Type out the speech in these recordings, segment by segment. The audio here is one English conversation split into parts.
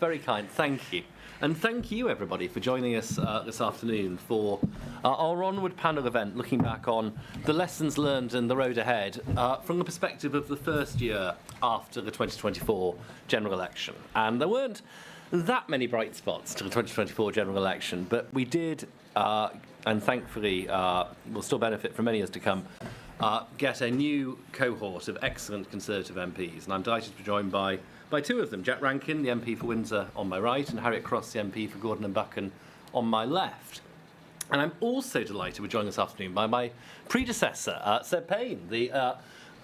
Very kind, thank you. And thank you, everybody, for joining us this afternoon for our Onward panel event, looking back on the lessons learned and the road ahead from the perspective of the first year after the 2024 general election. And there weren't that many bright spots to the 2024 general election, but we did, and thankfully will still benefit from many years to come, get a new cohort of excellent Conservative MPs. And I'm delighted to be joined by two of them, Jack Rankin, the MP for Windsor, on my right, and Harriet Cross, the MP for Gordon and Buchan, on my left. And I'm also delighted we're joined this afternoon by my predecessor, Seb Payne, the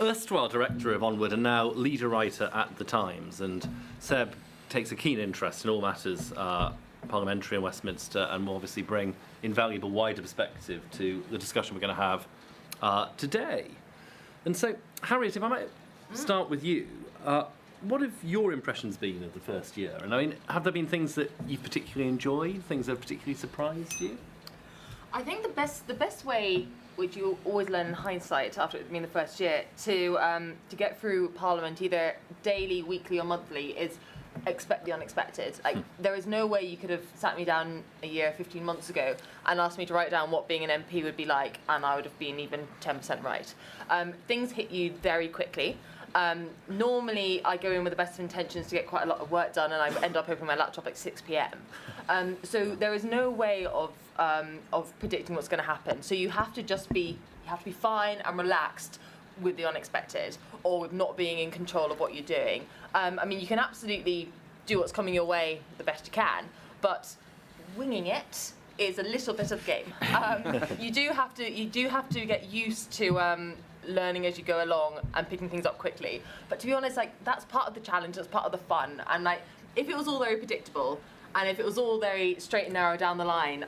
erstwhile director of Onward and now leader writer at The Times. And Seb takes a keen interest in all matters parliamentary in Westminster and will obviously bring invaluable wider perspective to the discussion we're going to have today. And so, Harriet, if I might start with you, what have your impressions been of the first year? And I mean, have there been things that you've particularly enjoyed, things that have particularly surprised you? I think the best way, which you always learn in hindsight after it's been the first year, to get through Parliament either daily, weekly, or monthly is expect the unexpected. Like there is no way you could have sat me down a year, 15 months ago, and asked me to write down what being an MP would be like, and I would have been even 10% right. Things hit you very quickly. Normally, I go in with the best of intentions to get quite a lot of work done, and I end up opening my laptop at 6 p.m. So there is no way of predicting what's going to happen. So you have to be fine and relaxed with the unexpected, or with not being in control of what you're doing. I mean, you can absolutely do what's coming your way the best you can, but winging it is a little bit of game. You do have to get used to learning as you go along and picking things up quickly. But to be honest, like that's part of the challenge, that's part of the fun. And like, if it was all very predictable, and if it was all very straight and narrow down the line,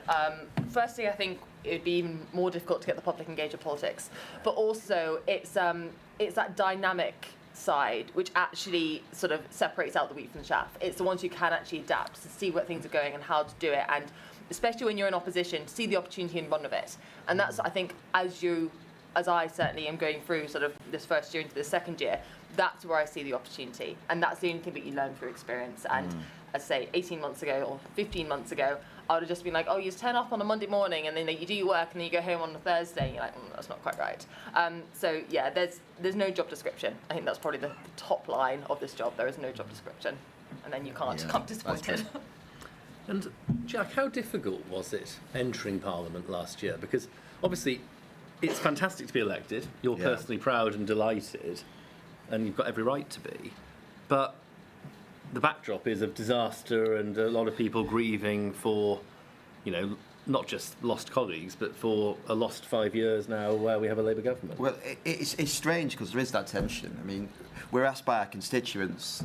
firstly, I think it would be even more difficult to get the public engaged with politics. But also, it's that dynamic side which actually sort of separates out the wheat from the chaff. It's the ones who can actually adapt to see where things are going and how to do it, and especially when you're in opposition, to see the opportunity and run with it. And that's, I think, as I certainly am going through sort of this first year into the second year, that's where I see the opportunity. And that's the only thing that you learn through experience. And as I say, 18 months ago or 15 months ago, I would have just been like, oh, you just turn up on a Monday morning and then you do your work and then you go home on a Thursday and you're like, that's not quite right. So yeah, there's no job description. I think that's probably the top line of this job. There is no job description. And then you can't come disappointed. And Jack, how difficult was it entering Parliament last year? Because obviously it's fantastic to be elected. You're personally proud and delighted, and you've got every right to be. But the backdrop is of disaster and a lot of people grieving for, not just lost colleagues, but for a lost 5 years now where we have a Labour government. Well, it's strange because there is that tension. I mean, we're asked by our constituents,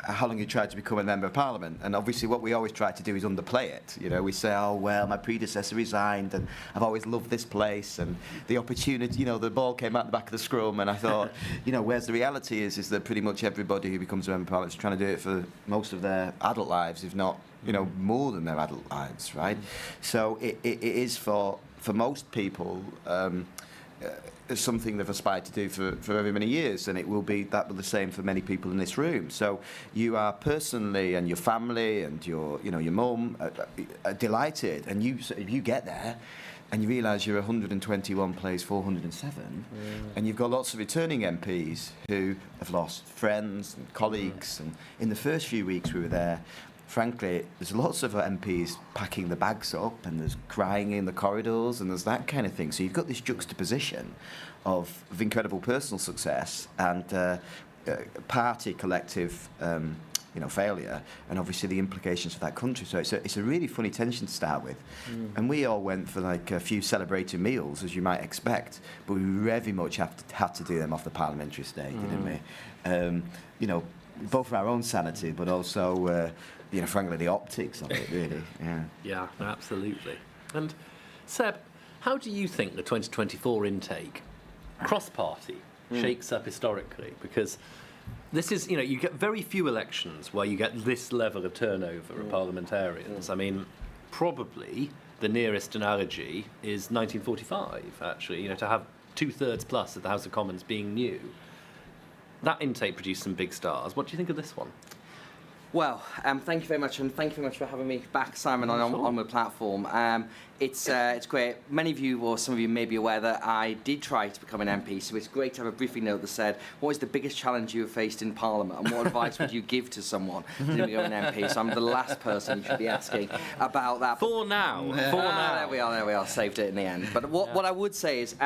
how long you tried to become a member of Parliament, and obviously what we always try to do is underplay it. We say, oh well, my predecessor resigned, and I've always loved this place, and the opportunity, the ball came out the back of the scrum, and I thought, whereas the reality is that pretty much everybody who becomes a member of Parliament is trying to do it for most of their adult lives, if not more than their adult lives, right? So it is for most people something they've aspired to do for very many years, and it will be the same for many people in this room. So you are personally, and your family, and your mum are delighted, and you get there, and you realise you're 121 plays 407, and you've got lots of returning MPs who have lost friends and colleagues, and in the first few weeks we were there, frankly, there's lots of MPs packing the bags up, and there's crying in the corridors, and there's that kind of thing. So you've got this juxtaposition of incredible personal success and party collective, failure, and obviously the implications for that country. So it's a really funny tension to start with. And we all went for like a few celebratory meals, as you might expect, but we very much had to do them off the parliamentary stage, didn't we? Both for our own sanity, but also, frankly, the optics of it, really. Yeah, absolutely. And Seb, how do you think the 2024 intake, cross-party, shakes up historically? Because this is, you get very few elections where you get this level of turnover of parliamentarians. I mean, probably the nearest analogy is 1945, actually, to have 2/3 plus of the House of Commons being new. That intake produced some big stars. What do you think of this one? Well, thank you very much, and thank you very much for having me back, Simon, on the platform. It's great. Many of you, or some of you, may be aware that I did try to become an MP, so it's great to have a briefing note that said, what is the biggest challenge you have faced in Parliament, and what advice would you give to someone to become an MP? So I'm the last person you should be asking about that. For now. There we are, saved it in the end. But what I would say is,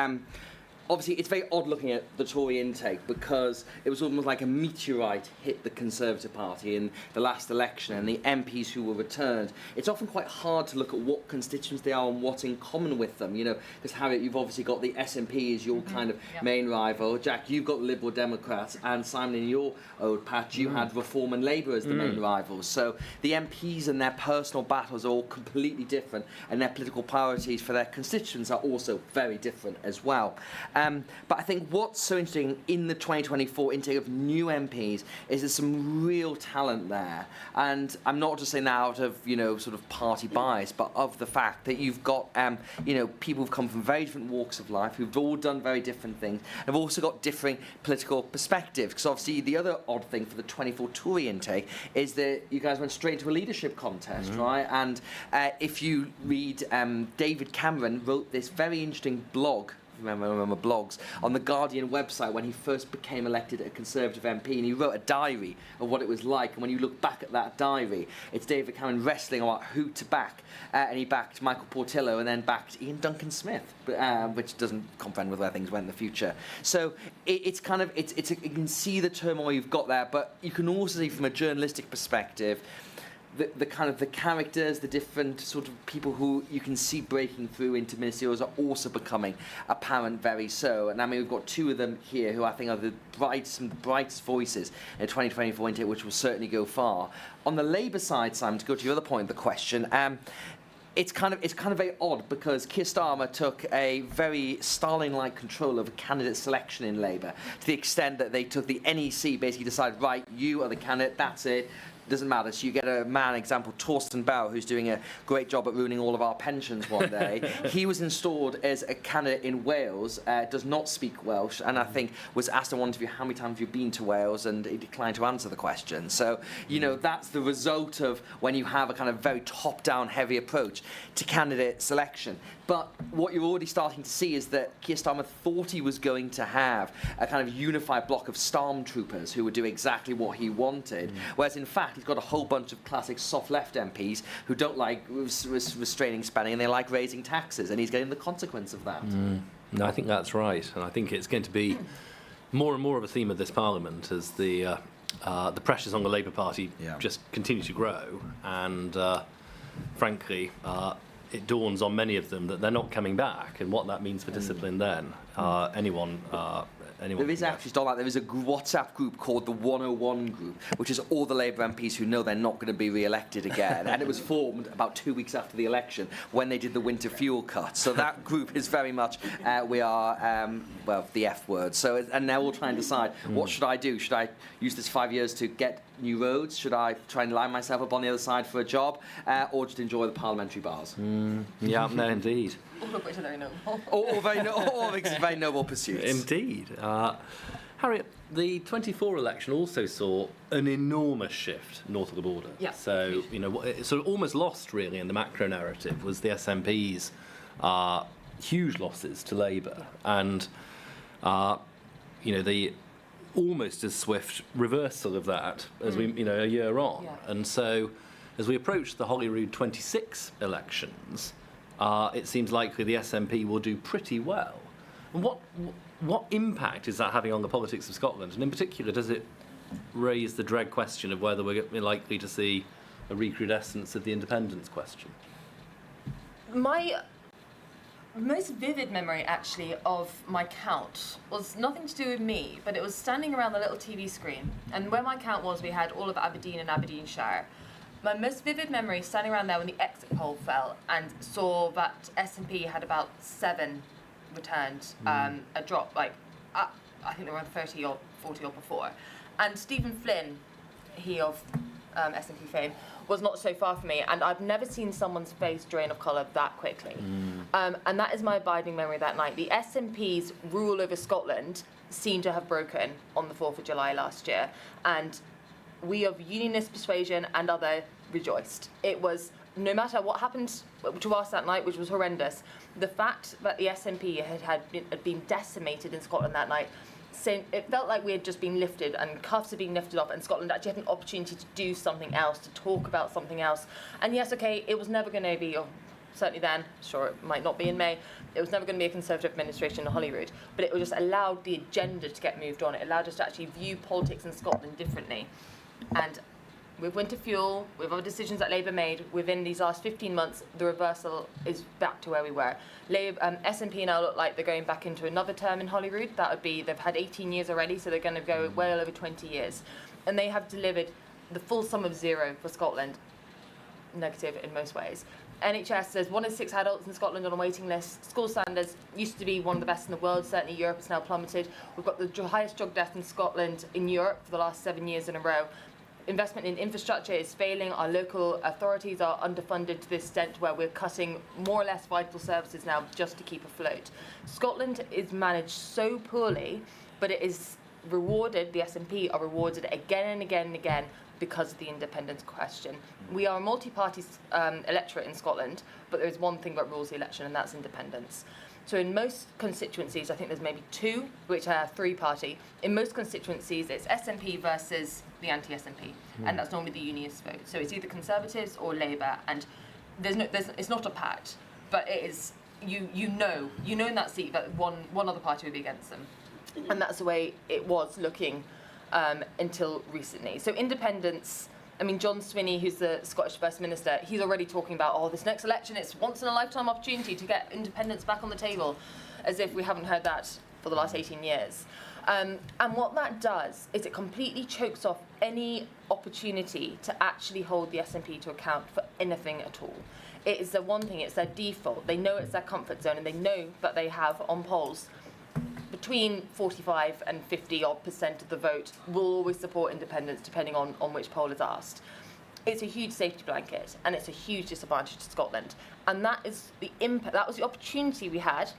obviously, it's very odd looking at the Tory intake because it was almost like a meteorite hit the Conservative Party in the last election, and the MPs who were returned. It's often quite hard to look at what constituents they are and what's in common with them, because Harriet, you've obviously got the SNP as your kind of main rival. Jack, you've got Liberal Democrats, and Simon, in your old patch, you had Reform and Labour as the main rivals. So the MPs and their personal battles are all completely different, and their political priorities for their constituents are also very different as well. But I think what's so interesting in the 2024 intake of new MPs is there's some real talent there. And I'm not just saying that out of, sort of party bias, but of the fact that you've got, people who've come from very different walks of life, who've all done very different things, and have also got differing political perspectives. Because obviously the other odd thing for the 24 Tory intake is that you guys went straight into a leadership contest, right? And if you read, David Cameron wrote this very interesting blog, remember blogs, on the Guardian website when he first became elected a Conservative MP, and he wrote a diary of what it was like. And when you look back at that diary, it's David Cameron wrestling about who to back, and he backed Michael Portillo and then backed Ian Duncan Smith, which doesn't comprehend with where things went in the future. So it's you can see the turmoil you've got there, but you can also see from a journalistic perspective the kind of the characters, the different sort of people who you can see breaking through into ministerials are also becoming apparent very so. And I mean, we've got two of them here who I think are the brightest voices in the 2024 intake, which will certainly go far. On the Labour side, Simon, to go to your other point of the question, it's kind of very odd because Keir Starmer took a very Starling-like control over candidate selection in Labour, to the extent that they took the NEC, basically decided, right, you are the candidate, that's it. Doesn't matter. So you get a man, example, Torsten Bauer, who's doing a great job at ruining all of our pensions one day. He was installed as a candidate in Wales, does not speak Welsh, and I think was asked in one interview, how many times have you been to Wales, and he declined to answer the question. So, that's the result of when you have a kind of very top-down heavy approach to candidate selection. But what you're already starting to see is that Keir Starmer thought he was going to have a kind of unified block of stormtroopers who would do exactly what he wanted, whereas in fact he's got a whole bunch of classic soft left MPs who don't like restraining spending and they like raising taxes, and he's getting the consequence of that. No, I think that's right, and I think it's going to be more and more of a theme of this Parliament as the pressures on the Labour Party just continue to grow, and frankly, it dawns on many of them that they're not coming back, and what that means for discipline then. Anyone there is actually, there is a WhatsApp group called the 101 group, which is all the Labour MPs who know they're not going to be re-elected again, and it was formed about 2 weeks after the election when they did the winter fuel cut. So that group is very much, we are, the F word. So, and they're all trying to decide, what should I do? Should I use this 5 years to get new roads? Should I try and line myself up on the other side for a job, or just enjoy the parliamentary bars? Yeah, no, indeed. All of which are very noble. All very noble pursuits. Indeed. Harriet, the 24 election also saw an enormous shift north of the border. Yeah. So, it sort of almost lost, really, in the macro narrative was the SNP's huge losses to Labour, and, the almost as swift reversal of that as we, a year on. Yeah. And so, as we approach the Holyrood 26 elections, it seems likely the SNP will do pretty well. And what impact is that having on the politics of Scotland? And in particular, does it raise the dread question of whether we're likely to see a recrudescence of the independence question? My most vivid memory, actually, of my count was nothing to do with me, but it was standing around the little TV screen. And where my count was, we had all of Aberdeen and Aberdeenshire. My most vivid memory, standing around there when the exit poll fell and saw that SNP had about 7 returned, a drop, I think they were on 30 or 40 or before. And Stephen Flynn, he of SNP fame, was not so far from me, and I've never seen someone's face drain of colour that quickly. And that is my abiding memory of that night. The SNP's rule over Scotland seemed to have broken on the 4th of July last year, and we of unionist persuasion and other rejoiced. It was, no matter what happened to us that night, which was horrendous, the fact that the SNP had been decimated in Scotland that night, it felt like we had just been lifted and cuffs had been lifted off, and Scotland actually had an opportunity to do something else, to talk about something else. And yes, okay, it was never going to be, or certainly then, sure it might not be in May, it was never going to be a Conservative administration in Holyrood, but it just allowed the agenda to get moved on. It allowed us to actually view politics in Scotland differently. And with winter fuel, with other decisions that Labour made within these last 15 months, the reversal is back to where we were. SNP now look like they're going back into another term in Holyrood. That would be, they've had 18 years already, so they're going to go well over 20 years. And they have delivered the full sum of zero for Scotland, negative in most ways. NHS, there's 1 in 6 adults in Scotland on a waiting list. School standards used to be one of the best in the world. Certainly Europe has now plummeted. We've got the highest drug death in Scotland in Europe for the last 7 years in a row. Investment in infrastructure is failing. Our local authorities are underfunded to the extent where we're cutting more or less vital services now just to keep afloat. Scotland is managed so poorly, but it is rewarded, the SNP are rewarded again and again and again because of the independence question. We are a multi-party electorate in Scotland, but there is one thing that rules the election, and that's independence. So in most constituencies, I think there's maybe 2, which are 3-party. In most constituencies, it's SNP versus the anti-SNP, and that's normally the unionist vote. So it's either Conservatives or Labour, and it's not a pact, but it is, you know in that seat that one other party would be against them. And that's the way it was looking until recently. So independence, I mean, John Swinney, who's the Scottish First Minister, he's already talking about, this next election, it's once in a lifetime opportunity to get independence back on the table, as if we haven't heard that for the last 18 years. And what that does is it completely chokes off any opportunity to actually hold the SNP to account for anything at all. It is the one thing, it's their default. They know it's their comfort zone, and they know that they have, on polls, between 45 and 50% of the vote will always support independence, depending on which poll is asked. It's a huge safety blanket, and it's a huge disadvantage to Scotland. And that is the impact. That was the opportunity we had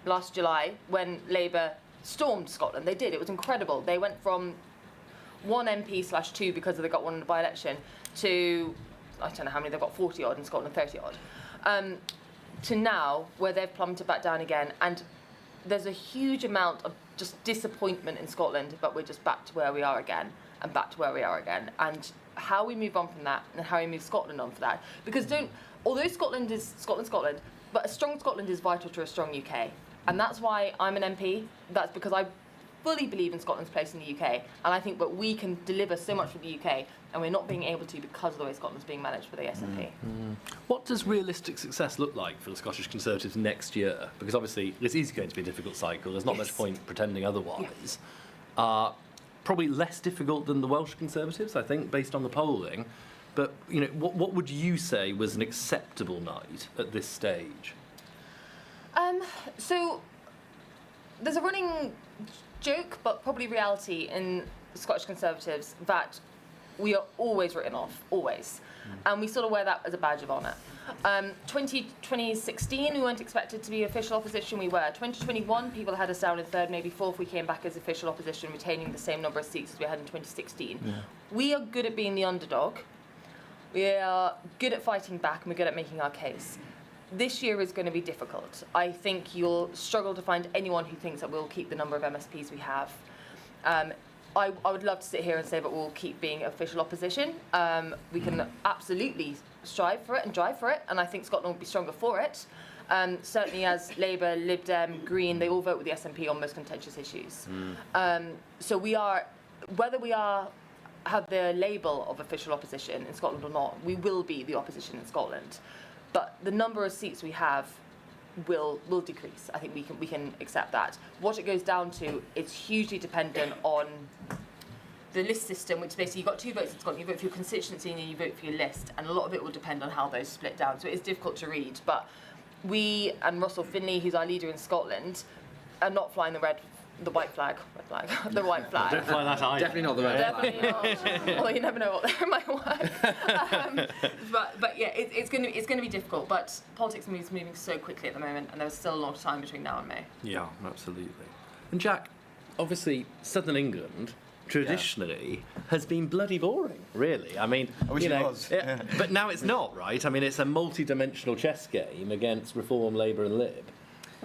last July when Labour stormed Scotland. They did. It was incredible. They went from 1 MP/2 because they got one in the by-election to, I don't know how many, they've got 40 odd in Scotland, 30 odd, to now where they've plummeted back down again. And there's a huge amount of just disappointment in Scotland, but we're just back to where we are again, and back to where we are again. And how we move on from that, and how we move Scotland on for that. Because although Scotland is Scotland, but a strong Scotland is vital to a strong UK. And that's why I'm an MP. That's because I fully believe in Scotland's place in the UK. And I think that we can deliver so much for the UK, and we're not being able to because of the way Scotland's being managed by the SNP. What does realistic success look like for the Scottish Conservatives next year? Because obviously this is going to be a difficult cycle. There's not much point pretending otherwise. Probably less difficult than the Welsh Conservatives, I think, based on the polling. But what would you say was an acceptable night at this stage? So there's a running joke, but probably reality in Scottish Conservatives that we are always written off, always. And we sort of wear that as a badge of honour. 2016, we weren't expected to be official opposition, we were. 2021, people had us down in 3rd, maybe 4th, we came back as official opposition, retaining the same number of seats as we had in 2016. Yeah. We are good at being the underdog. We are good at fighting back, and we're good at making our case. This year is going to be difficult. I think you'll struggle to find anyone who thinks that we'll keep the number of MSPs we have. I would love to sit here and say that we'll keep being official opposition. We can absolutely strive for it and drive for it, and I think Scotland will be stronger for it. Certainly as Labour, Lib Dem, Green, they all vote with the SNP on most contentious issues. So we are, whether we have the label of official opposition in Scotland or not, we will be the opposition in Scotland. But the number of seats we have will decrease. I think we can accept that. What it goes down to, it's hugely dependent on the list system, which basically you've got 2 votes in Scotland. You vote for your constituency and then you vote for your list, and a lot of it will depend on how those split down. So it is difficult to read. But we and Russell Finlay, who's our leader in Scotland, are not flying the white flag, the white flag. Don't fly that either. Definitely not the red flag. Definitely not. Although you never know what there might work. But yeah, it's going to be difficult. But politics is moving so quickly at the moment, and there's still a lot of time between now and May. Yeah, absolutely. And Jack, obviously, Southern England, traditionally has been bloody boring, really. I mean, I wish you it know, was. but now it's not, right? I mean, it's a multi-dimensional chess game against Reform, Labour and Lib.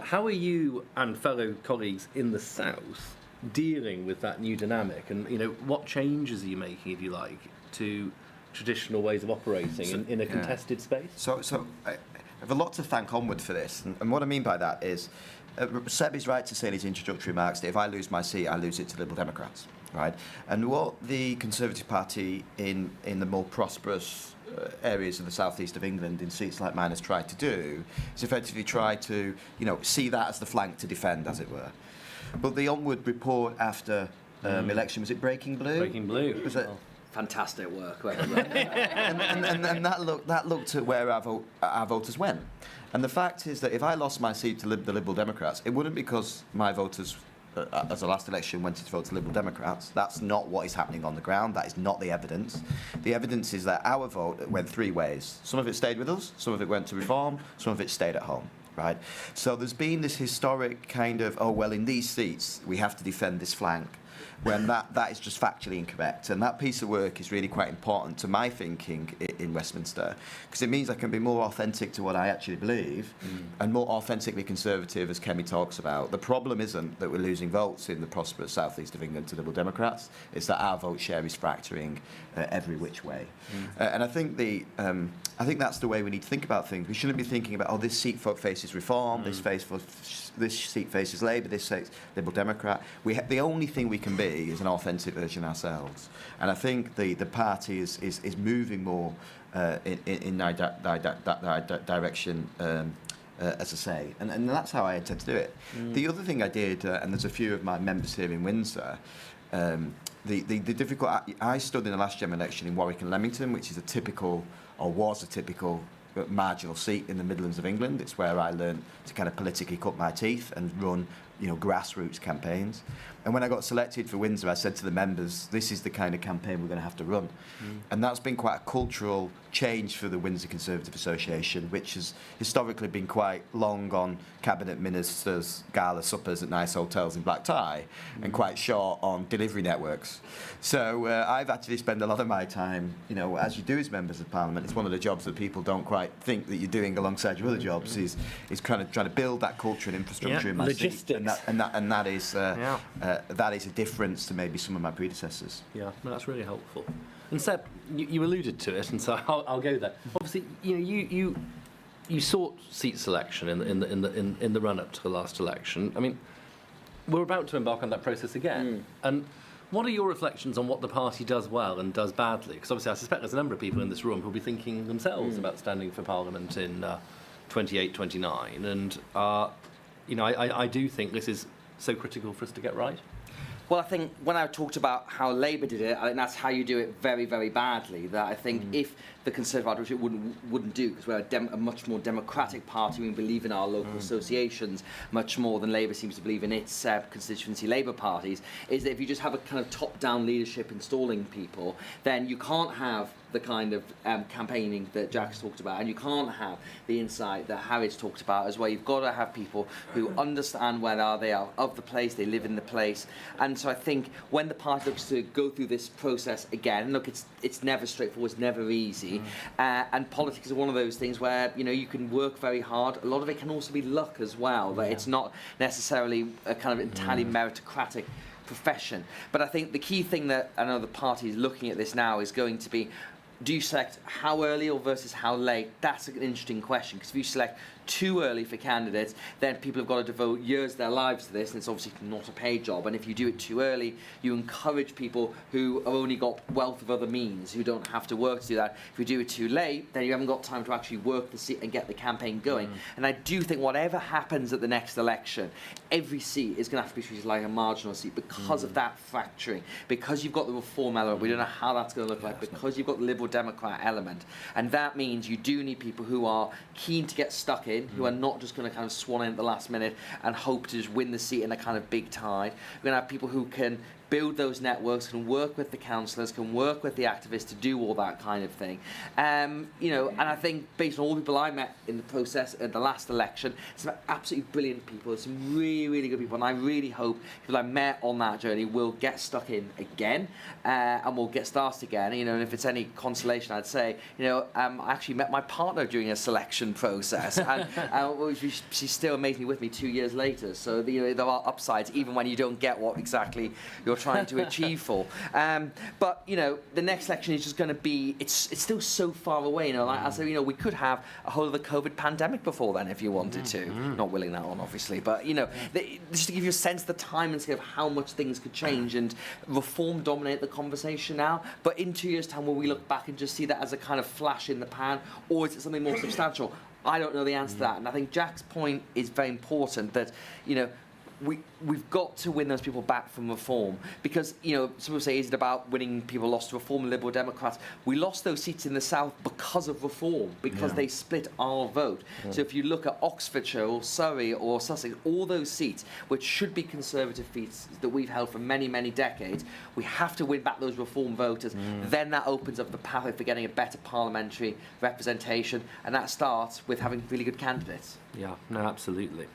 How are you and fellow colleagues in the South dealing with that new dynamic, and what changes are you making, if you like, to traditional ways of operating in a contested space? So I have a lot to thank Onward for this, and what I mean by that is, Seb is right to say in his introductory remarks that if I lose my seat, I lose it to Liberal Democrats, right? And what the Conservative Party in the more prosperous areas of the southeast of England, in seats like mine, has tried to do is effectively try to, see that as the flank to defend, as it were. But the Onward report after election, was it Breaking Blue? Breaking Blue. Was it? Fantastic work. and that looked at where our voters went. And the fact is that if I lost my seat to the Liberal Democrats, it wouldn't because my voters, as the last election, went to vote to Liberal Democrats. That's not what is happening on the ground. That is not the evidence. The evidence is that our vote went three ways. Some of it stayed with us, some of it went to Reform, some of it stayed at home. Right? So there's been this historic kind of, in these seats, we have to defend this flank, when that is just factually incorrect. And that piece of work is really quite important to my thinking in Westminster, because it means I can be more authentic to what I actually believe and more authentically conservative, as Kemi talks about. The problem isn't that we're losing votes in the prosperous southeast of England to Liberal Democrats, it's that our vote share is fracturing every which way. And I think that's the way we need to think about things. We shouldn't be thinking about, this seat faces Reform, this seat faces Labour, this faces Liberal Democrat. The only thing we can be is an authentic version ourselves. And I think the party is moving more in that direction, as I say. And that's how I intend to do it. The other thing I did, and there's a few of my members here in Windsor, the difficult... I stood in the last general election in Warwick and Leamington, which is was a typical marginal seat in the Midlands of England. It's where I learned to kind of politically cut my teeth and run, grassroots campaigns. And when I got selected for Windsor, I said to the members, this is the kind of campaign we're going to have to run. And that's been quite a cultural change for the Windsor Conservative Association, which has historically been quite long on cabinet ministers' gala suppers at nice hotels in black tie and quite short on delivery networks. So I've actually spent a lot of my time, as you do as members of Parliament, it's one of the jobs that people don't quite think that you're doing alongside your other jobs, is kind of trying to build that culture and infrastructure in my logistics. seat. That is a difference to maybe some of my predecessors. Yeah, no, that's really helpful. And Seb, you alluded to it, and so I'll go there. Obviously, you sought seat selection in the run-up to the last election. I mean, we're about to embark on that process again. And what are your reflections on what the party does well and does badly? Because obviously, I suspect there's a number of people in this room who'll be thinking themselves about standing for Parliament in 28, 29, and I do think this is so critical for us to get right. Well, I think when I talked about how Labour did it, I think that's how you do it very, very badly. That I think if the Conservative Party, which it wouldn't do, because we're a much more democratic party, we believe in our local associations much more than Labour seems to believe in its constituency Labour parties, is that if you just have a kind of top-down leadership installing people, then you can't have the kind of campaigning that Jack's talked about, and you can't have the insight that Harry's talked about as well. You've got to have people who understand where they are of the place, they live in the place. And so I think when the party looks to go through this process again, look, it's never straightforward, it's never easy. And politics is one of those things where, you can work very hard. A lot of it can also be luck as well, that it's not necessarily a kind of entirely meritocratic profession. But I think the key thing that I know the party is looking at this now is going to be, do you select how early or versus how late? That's an interesting question, because if you select too early for candidates, then people have got to devote years of their lives to this, and it's obviously not a paid job. And if you do it too early, you encourage people who have only got wealth of other means, who don't have to work to do that. If you do it too late, then you haven't got time to actually work the seat and get the campaign going. And I do think whatever happens at the next election, every seat is going to have to be treated like a marginal seat because of that fracturing, because you've got the Reform element, we don't know how that's going to look like, because you've got the Liberal Democrat element. And that means you do need people who are keen to get stuck in, who are not just going to kind of swan in at the last minute and hope to just win the seat in a kind of big tide. We're going to have people who can build those networks, can work with the councillors, can work with the activists to do all that kind of thing. You know, and I think based on all the people I met in the process at the last election, some absolutely brilliant people, some really, really good people, and I really hope people I met on that journey will get stuck in again, and will get started again. You know, and if it's any consolation, I'd say, you know, I actually met my partner during a selection process, and she's still amazingly with me 2 years later. So you know, there are upsides even when you don't get what exactly you're trying to achieve for. But you know, the next election is just going to be, it's still so far away. You know, like I said, you know, we could have a whole of the COVID pandemic before then if you wanted to. Not willing that on, obviously, but you know, just to give you a sense of the time and scale of how much things could change, and reform dominate the conversation now. But in 2 years' time, will we look back and just see that as a kind of flash in the pan, or is it something more substantial? I don't know the answer to that, and I think Jack's point is very important, that you know, we've got to win those people back from reform, because you know, some people say, is it about winning people lost to reform and Liberal Democrats? We lost those seats in the south because of reform, because they split our vote. So if you look at Oxfordshire or Surrey or Sussex, all those seats which should be Conservative seats that we've held for many, many decades, we have to win back those reform voters. Then that opens up the pathway for getting a better parliamentary representation, and that starts with having really good candidates. Yeah, no, absolutely.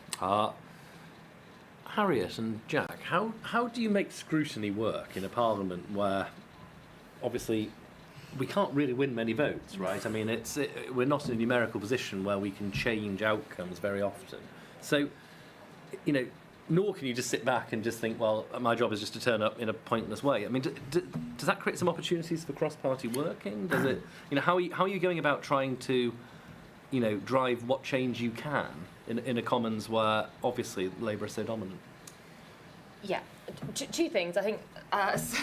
Harriet and Jack, how do you make scrutiny work in a parliament where, obviously, we can't really win many votes, right? I mean, we're not in a numerical position where we can change outcomes very often. So, you know, nor can you just sit back and just think, well, my job is just to turn up in a pointless way. I mean, does that create some opportunities for cross-party working? Does it, you know, how are you going about trying to, you know, drive what change you can in a Commons where obviously Labour is so dominant? Yeah, two things. I think, as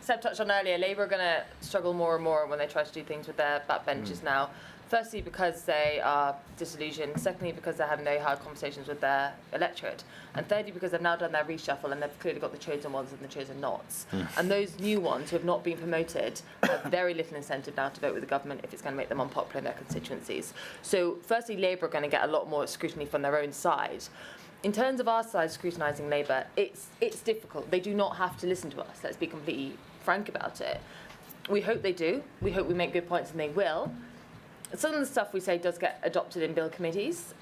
Seb touched on earlier, Labour are going to struggle more and more when they try to do things with their backbenchers now. Firstly, because they are disillusioned. Secondly, because they're having very hard conversations with their electorate. And thirdly, because they've now done their reshuffle and they've clearly got the chosen ones and the chosen nots. And those new ones who have not been promoted have very little incentive now to vote with the government if it's going to make them unpopular in their constituencies. So firstly, Labour are going to get a lot more scrutiny from their own side. In terms of our side scrutinising Labour, it's difficult. They do not have to listen to us. Let's be completely frank about it. We hope they do. We hope we make good points, and they will. Some of the stuff we say does get adopted in bill committees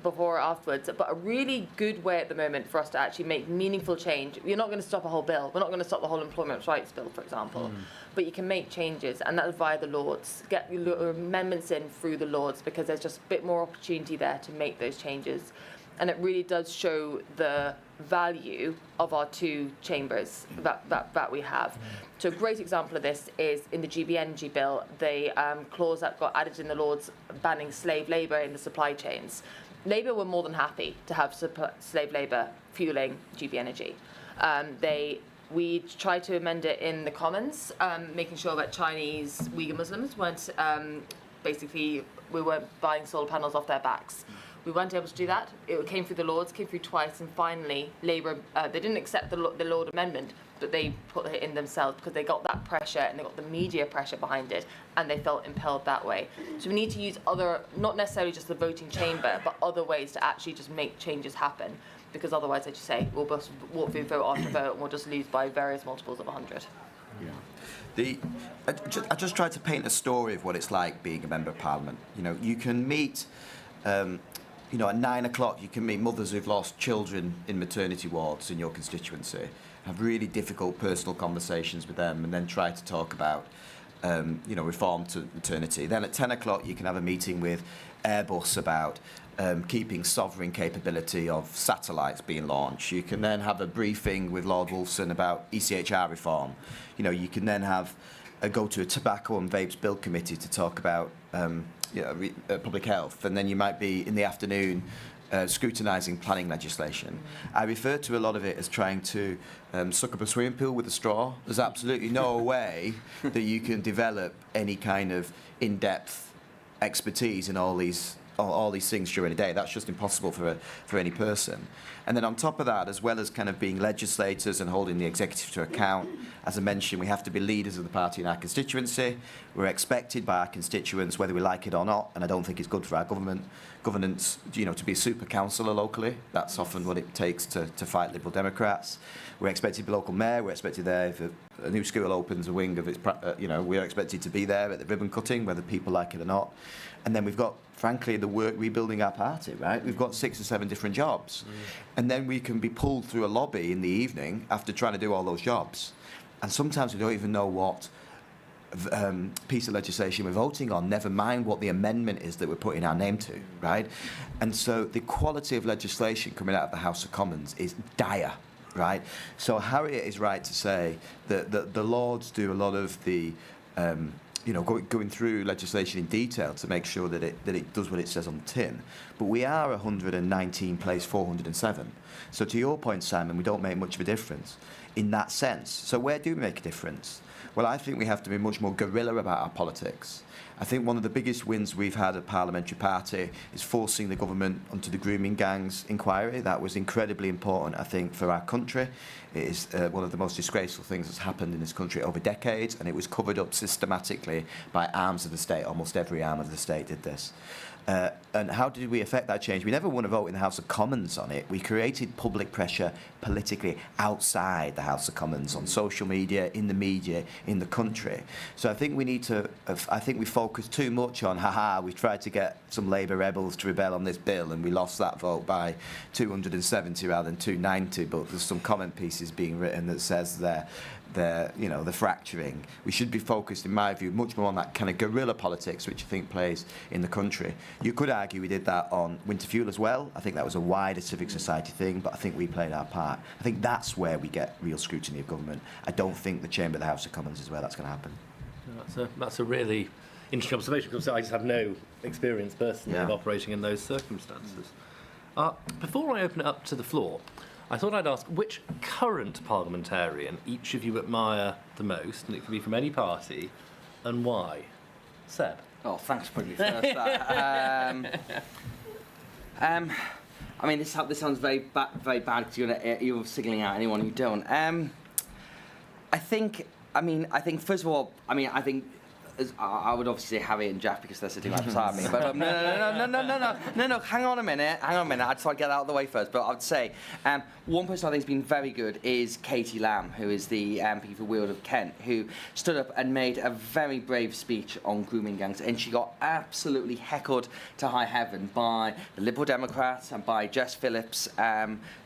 before or afterwards, but a really good way at the moment for us to actually make meaningful change. You're not going to stop a whole bill. We're not going to stop the whole employment rights bill, for example, but you can make changes, and that's via the Lords. Get your amendments in through the Lords, because there's just a bit more opportunity there to make those changes. And it really does show the value of our two chambers that we have. So a great example of this is in the GB Energy Bill, the clause that got added in the Lords banning slave labour in the supply chains. Labour were more than happy to have slave labour fuelling GB Energy. We tried to amend it in the Commons, making sure that Chinese Uyghur Muslims weren't, we weren't buying solar panels off their backs. We weren't able to do that. It came through the Lords, came through twice, and finally Labour, they didn't accept the Lord Amendment, but they put it in themselves because they got that pressure and they got the media pressure behind it, and they felt impelled that way. So we need to use other, not necessarily just the voting chamber, but other ways to actually just make changes happen, because otherwise, as you say, we'll just walk through vote after vote and we'll just lose by various multiples of 100. Yeah. I just tried to paint a story of what it's like being a member of Parliament. You know, you can meet... you know, at 9 o'clock, you can meet mothers who've lost children in maternity wards in your constituency, have really difficult personal conversations with them, and then try to talk about, you know, reform to maternity. Then at 10 o'clock, you can have a meeting with Airbus about keeping sovereign capability of satellites being launched. You can then have a briefing with Lord Wolfson about ECHR reform. You know, you can then have go to a tobacco and vapes bill committee to talk about public health, and then you might be in the afternoon scrutinising planning legislation. I refer to a lot of it as trying to suck up a swimming pool with a straw. There's absolutely no way that you can develop any kind of in-depth expertise in all these all these things during a day. That's just impossible for any person. And then on top of that, as well as kind of being legislators and holding the executive to account, as I mentioned, we have to be leaders of the party in our constituency. We're expected by our constituents, whether we like it or not, and I don't think it's good for our governance, to be a super councillor locally. That's often what it takes to fight Liberal Democrats. We're expected to be local mayor. We're expected there if a new school opens a wing of its, we're expected to be there at the ribbon cutting, whether people like it or not. And then we've got, frankly, the work rebuilding our party, right? We've got 6 or 7 different jobs. And then we can be pulled through a lobby in the evening after trying to do all those jobs. And sometimes we don't even know what piece of legislation we're voting on, never mind what the amendment is that we're putting our name to, right? And so the quality of legislation coming out of the House of Commons is dire, right? So Harriet is right to say that the Lords do a lot of the going through legislation in detail to make sure that it does what it says on the tin. But we are 119 place 407. So to your point, Simon, we don't make much of a difference in that sense. So where do we make a difference? Well, I think we have to be much more guerrilla about our politics. I think one of the biggest wins we've had at Parliamentary Party is forcing the government onto the grooming gangs inquiry. That was incredibly important, I think, for our country. It is one of the most disgraceful things that's happened in this country over decades, and it was covered up systematically by arms of the state. Almost every arm of the state did this. And how did we affect that change? We never won a vote in the House of Commons on it. We created public pressure politically outside the House of Commons, on social media, in the media, in the country. So I think we need to, I think we focus too much on, we tried to get some Labour rebels to rebel on this bill and we lost that vote by 270 rather than 290, but there's some comment pieces being written that says the fracturing. We should be focused, in my view, much more on that kind of guerrilla politics, which I think plays in the country. You could argue we did that on winter fuel as well. I think that was a wider civic society thing, but I think we played our part. I think that's where we get real scrutiny of government. I don't think the chamber of the House of Commons is where that's going to happen. That's a really interesting observation, because I just have no experience personally of operating in those circumstances. Before I open it up to the floor, I thought I'd ask which current parliamentarian each of you admire the most, and it can be from any party, and why. Seb? Oh, thanks for putting me first. I mean, this sounds very bad because you're signalling out anyone who don't. I think first of all, I think I would obviously say Harry and Jack because they're sitting right beside me. But no, hang on a minute. I just want to get that out of the way first. But I would say one person I think has been very good is Katie Lamb, who is the MP for Weald of Kent, who stood up and made a very brave speech on grooming gangs, and she got absolutely heckled to high heaven by the Liberal Democrats and by Jess Phillips,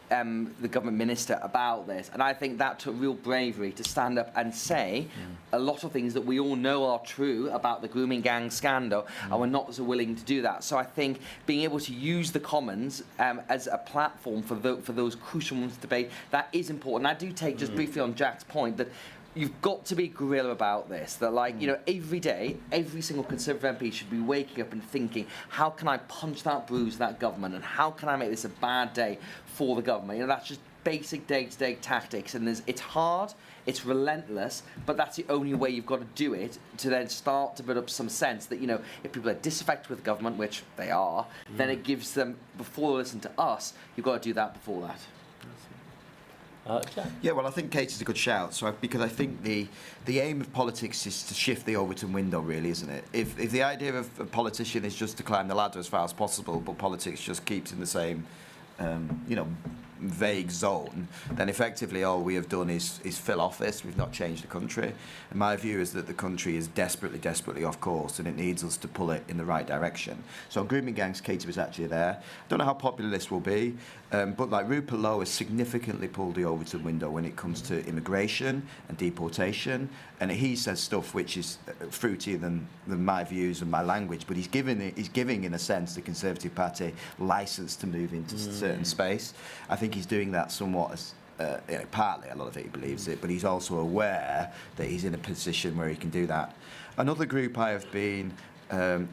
the government minister, about this. And I think that took real bravery to stand up and say a lot of things that we all know are true about the grooming gang scandal, and we're not so willing to do that. So I think being able to use the Commons as a platform for those crucial moments of debate, that is important. I do take, just briefly on Jack's point, that you've got to be guerrilla about this. That, every day, every single Conservative MP should be waking up and thinking, how can I punch that bruise that government, and how can I make this a bad day for the government? That's just basic day-to-day tactics, and it's hard, it's relentless, but that's the only way you've got to do it, to then start to build up some sense that, if people are disaffected with government, which they are, then it gives them, before they listen to us, you've got to do that before that. Yeah, well, I think Katie's a good shout. Because I think the aim of politics is to shift the Overton window, really, isn't it? If the idea of a politician is just to climb the ladder as far as possible, but politics just keeps in the same, vague zone, then effectively all we have done is fill office. We've not changed the country. And my view is that the country is desperately off course, and it needs us to pull it in the right direction. So on grooming gangs, Katie was actually there. I don't know how popular this will be, but Rupert Lowe has significantly pulled the Overton window when it comes to immigration and deportation, and he says stuff which is fruitier than my views and my language, but he's giving in a sense the Conservative Party licence to move into certain space. I think he's doing that somewhat as partly, a lot of it he believes it, but he's also aware that he's in a position where he can do that. Another group I have been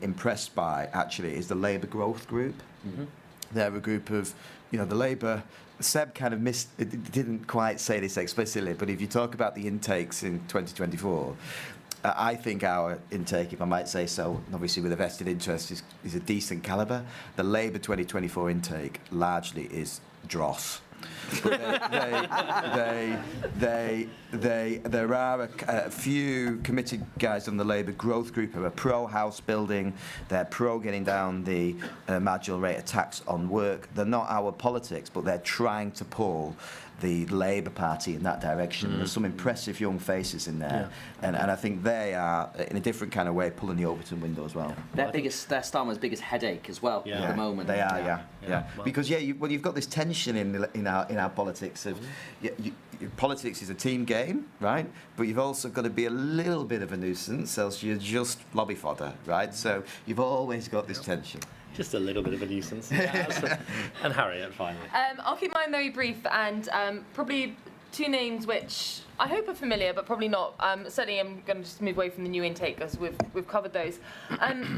impressed by, actually, is the Labour Growth Group. They're a group of, the Labour... Seb kind of didn't quite say this explicitly, but if you talk about the intakes in 2024, I think our intake, if I might say so, and obviously with a vested interest, is a decent calibre. The Labour 2024 intake largely is dross. There are a few committed guys on the Labour growth group who are pro house building. They're pro getting down the marginal rate of tax on work. They're not our politics, but they're trying to pull the Labour Party in that direction. There's some impressive young faces in there, and I think they are, in a different kind of way, pulling the Overton window as well. They're Starmer's biggest headache as well at the moment. They are, yeah. Because you've got this tension in our politics of politics is a team game, right? But you've also got to be a little bit of a nuisance, else you're just lobby fodder, right? So you've always got this tension. Just a little bit of a nuisance. And Harriet, finally. I'll keep mine very brief and probably two names which I hope are familiar, but probably not. Certainly, I'm going to just move away from the new intake because we've covered those.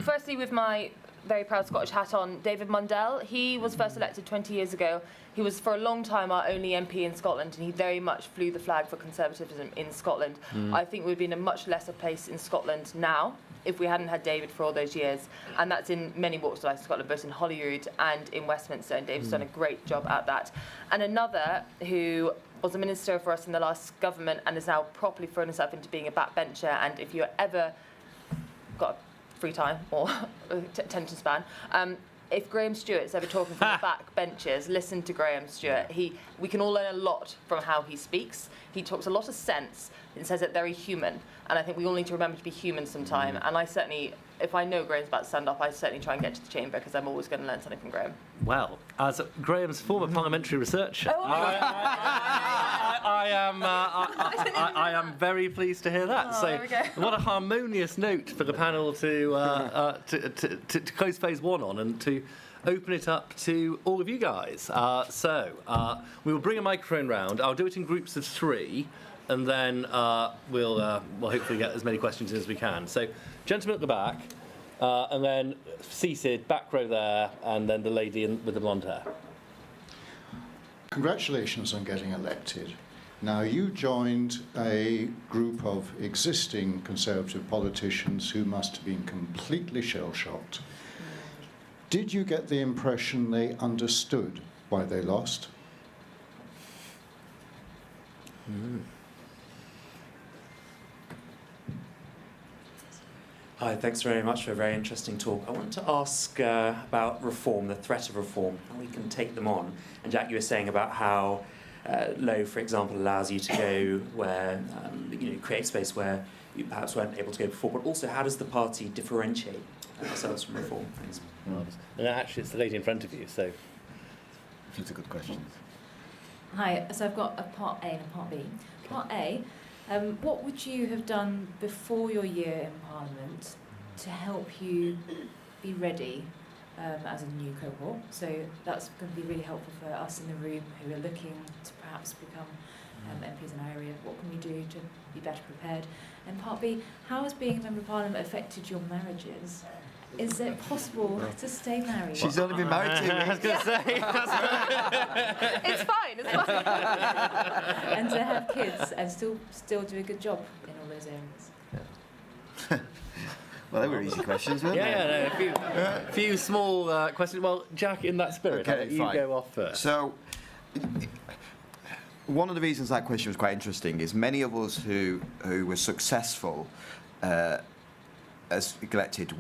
Firstly, with my very proud Scottish hat on, David Mundell. He was first elected 20 years ago. He was for a long time our only MP in Scotland, and he very much flew the flag for conservatism in Scotland. I think we'd be in a much lesser place in Scotland now if we hadn't had David for all those years, and that's in many walks of life in Scotland, both in Holyrood and in Westminster, and David's done a great job at that. And another who was a minister for us in the last government and has now properly thrown himself into being a backbencher, and if you ever got free time or attention span, if Graham Stewart's ever talking from the back benches, listen to Graham Stewart. We can all learn a lot from how he speaks. He talks a lot of sense and says it very human. And I think we all need to remember to be human sometime. And I certainly, if I know Graham's about to stand up, I certainly try and get to the chamber because I'm always going to learn something from Graham. Well, as Graham's former parliamentary researcher, I am very pleased to hear that. So, what a harmonious note for the panel to close phase one on and to open it up to all of you guys. We will bring a microphone round. I'll do it in groups of 3. And then we'll hopefully get as many questions in as we can. So, gentleman at the back, and then seated, back row there, and then the lady with the blonde hair. Congratulations on getting elected. Now, you joined a group of existing Conservative politicians who must have been completely shell-shocked. Did you get the impression they understood why they lost? Hi, thanks very much for a very interesting talk. I want to ask about reform, the threat of reform, how we can take them on. And Jack, you were saying about how Low, for example, allows you to go where, create space where you perhaps weren't able to go before, but also how does the party differentiate ourselves from reform? Thanks. And actually, it's the lady in front of you, so. These are good questions. Hi, so I've got a part A and a part B. Part A, what would you have done before your year in Parliament to help you be ready as a new cohort? So that's going to be really helpful for us in the room who are looking to perhaps become MPs in our area. What can we do to be better prepared? And part B, how has being a Member of Parliament affected your marriages? Is it possible to stay married? She's only been married 2 weeks. I was going to say. It's fine. And to have kids and still do a good job in all those areas. Well, they were easy questions, weren't they? A few small questions. Well, Jack, in that spirit, Okay, you fine. go off first. So, one of the reasons that question was quite interesting is many of us who were successful as elected,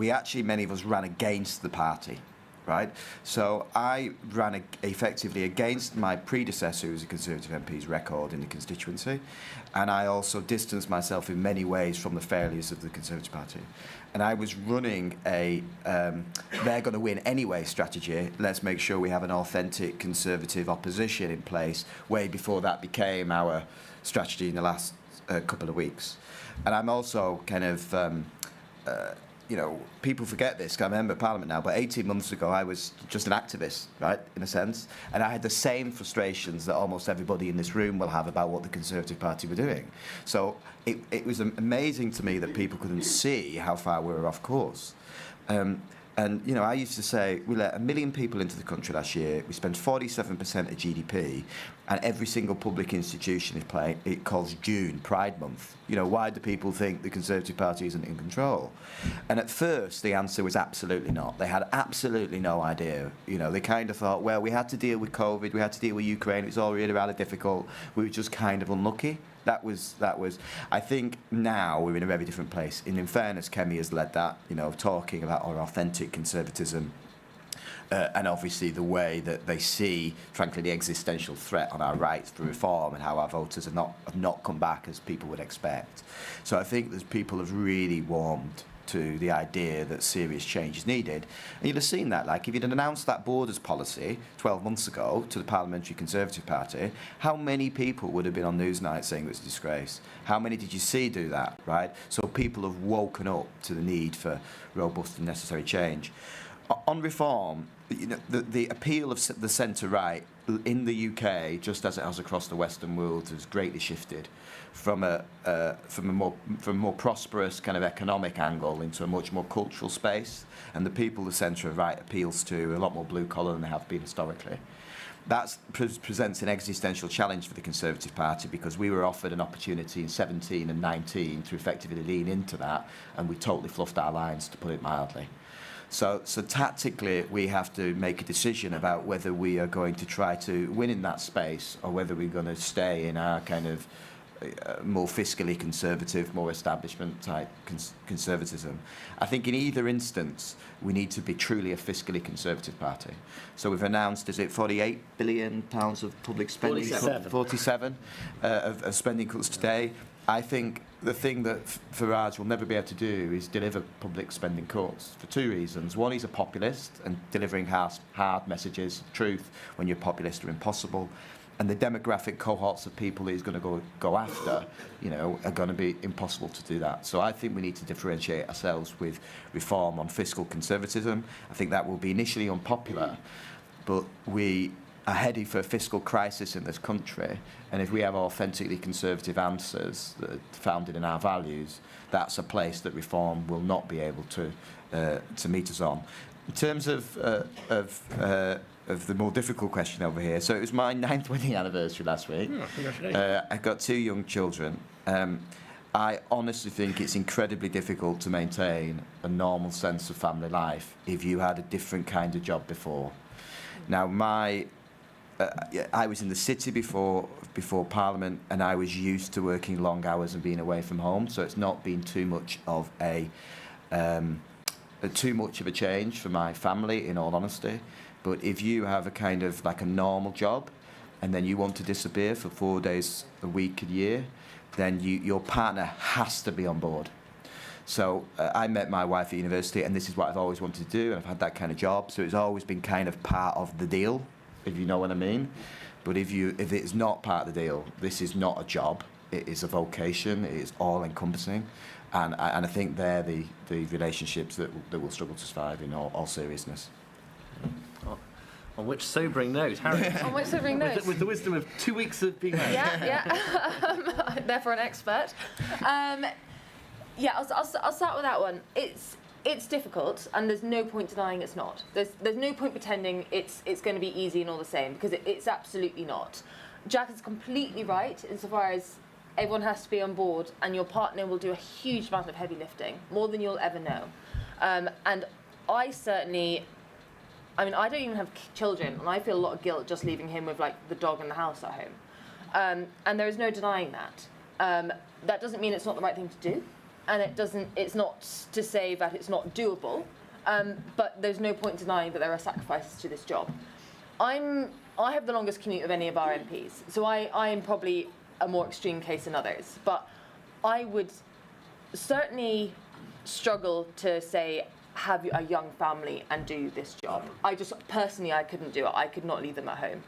many of us ran against the party, right? So I ran effectively against my predecessor, who was a Conservative MP's record in the constituency, and I also distanced myself in many ways from the failures of the Conservative Party. And I was running a they're going to win anyway strategy. Let's make sure we have an authentic Conservative opposition in place way before that became our strategy in the last couple of weeks. And I'm also kind of people forget this, 'cause I'm a member of Parliament now, but 18 months ago I was just an activist, right, in a sense, and I had the same frustrations that almost everybody in this room will have about what the Conservative Party were doing. So it was amazing to me that people couldn't see how far we were off course. And, I used to say, we let 1 million people into the country last year, we spent 47% of GDP, and every single public institution is playing, it calls June Pride Month. You know, why do people think the Conservative Party isn't in control? And at first, the answer was absolutely not. They had absolutely no idea. You know, they kind of thought, well, we had to deal with COVID, we had to deal with Ukraine, it was all really rather difficult, we were just kind of unlucky. That was. I think now we're in a very different place. And in fairness, Kemi has led that, you know, talking about our authentic conservatism. And obviously the way that they see, frankly, the existential threat on our rights for reform and how our voters have not come back as people would expect. So I think that people have really warmed to the idea that serious change is needed. And you'd have seen that, like, if you'd announced that borders policy 12 months ago to the Parliamentary Conservative Party, how many people would have been on Newsnight saying it was a disgrace? How many did you see do that, right? So people have woken up to the need for robust and necessary change. On reform, you know, the appeal of the centre-right in the UK, just as it has across the Western world, has greatly shifted from a more prosperous kind of economic angle into a much more cultural space. And the people the centre-right appeals to are a lot more blue-collar than they have been historically. That presents an existential challenge for the Conservative Party, because we were offered an opportunity in 17 and 19 to effectively lean into that, and we totally fluffed our lines, to put it mildly. So tactically, we have to make a decision about whether we are going to try to win in that space, or whether we're going to stay in our kind of more fiscally conservative, more establishment-type conservatism. I think in either instance, we need to be truly a fiscally conservative party. So we've announced, is it £48 billion of public spending? 47 of spending cuts today. I think the thing that Farage will never be able to do is deliver public spending cuts for two reasons. One, he's a populist, and delivering hard messages of truth when you're populist are impossible. And the demographic cohorts of people he's going to go after, you know, are going to be impossible to do that. So I think we need to differentiate ourselves with reform on fiscal conservatism. I think that will be initially unpopular, but we are heading for a fiscal crisis in this country, and if we have authentically conservative answers that are founded in our values, that's a place that reform will not be able to meet us on. In terms of the more difficult question over here, so it was my 9th wedding anniversary last week. Oh, congratulations. I've got 2 young children. I honestly think it's incredibly difficult to maintain a normal sense of family life if you had a different kind of job before. Now, I was in the city before Parliament, and I was used to working long hours and being away from home, so it's not been too much of a change for my family, in all honesty. But if you have a kind of like a normal job, and then you want to disappear for 4 days a week, a year, then your partner has to be on board. So I met my wife at university, and this is what I've always wanted to do, and I've had that kind of job, so it's always been kind of part of the deal, if you know what I mean. But if it's not part of the deal, this is not a job, it is a vocation, it is all-encompassing, and I think they're the relationships that will struggle to survive in all seriousness. On which sobering note, Harry? On which sobering note? With the wisdom of 2 weeks of being married. Yeah. Therefore an expert. I'll start with that one. It's difficult, and there's no point denying it's not. There's no point pretending it's going to be easy and all the same, because it's absolutely not. Jack is completely right insofar as everyone has to be on board, and your partner will do a huge amount of heavy lifting, more than you'll ever know. And I don't even have children, and I feel a lot of guilt just leaving him with like the dog and the house at home. And there is no denying that. That doesn't mean it's not the right thing to do, and it's not to say that it's not doable, but there's no point denying that there are sacrifices to this job. I have the longest commute of any of our MPs, so I am probably a more extreme case than others, but I would certainly struggle to say have a young family and do this job. I couldn't do it. I could not leave them at home.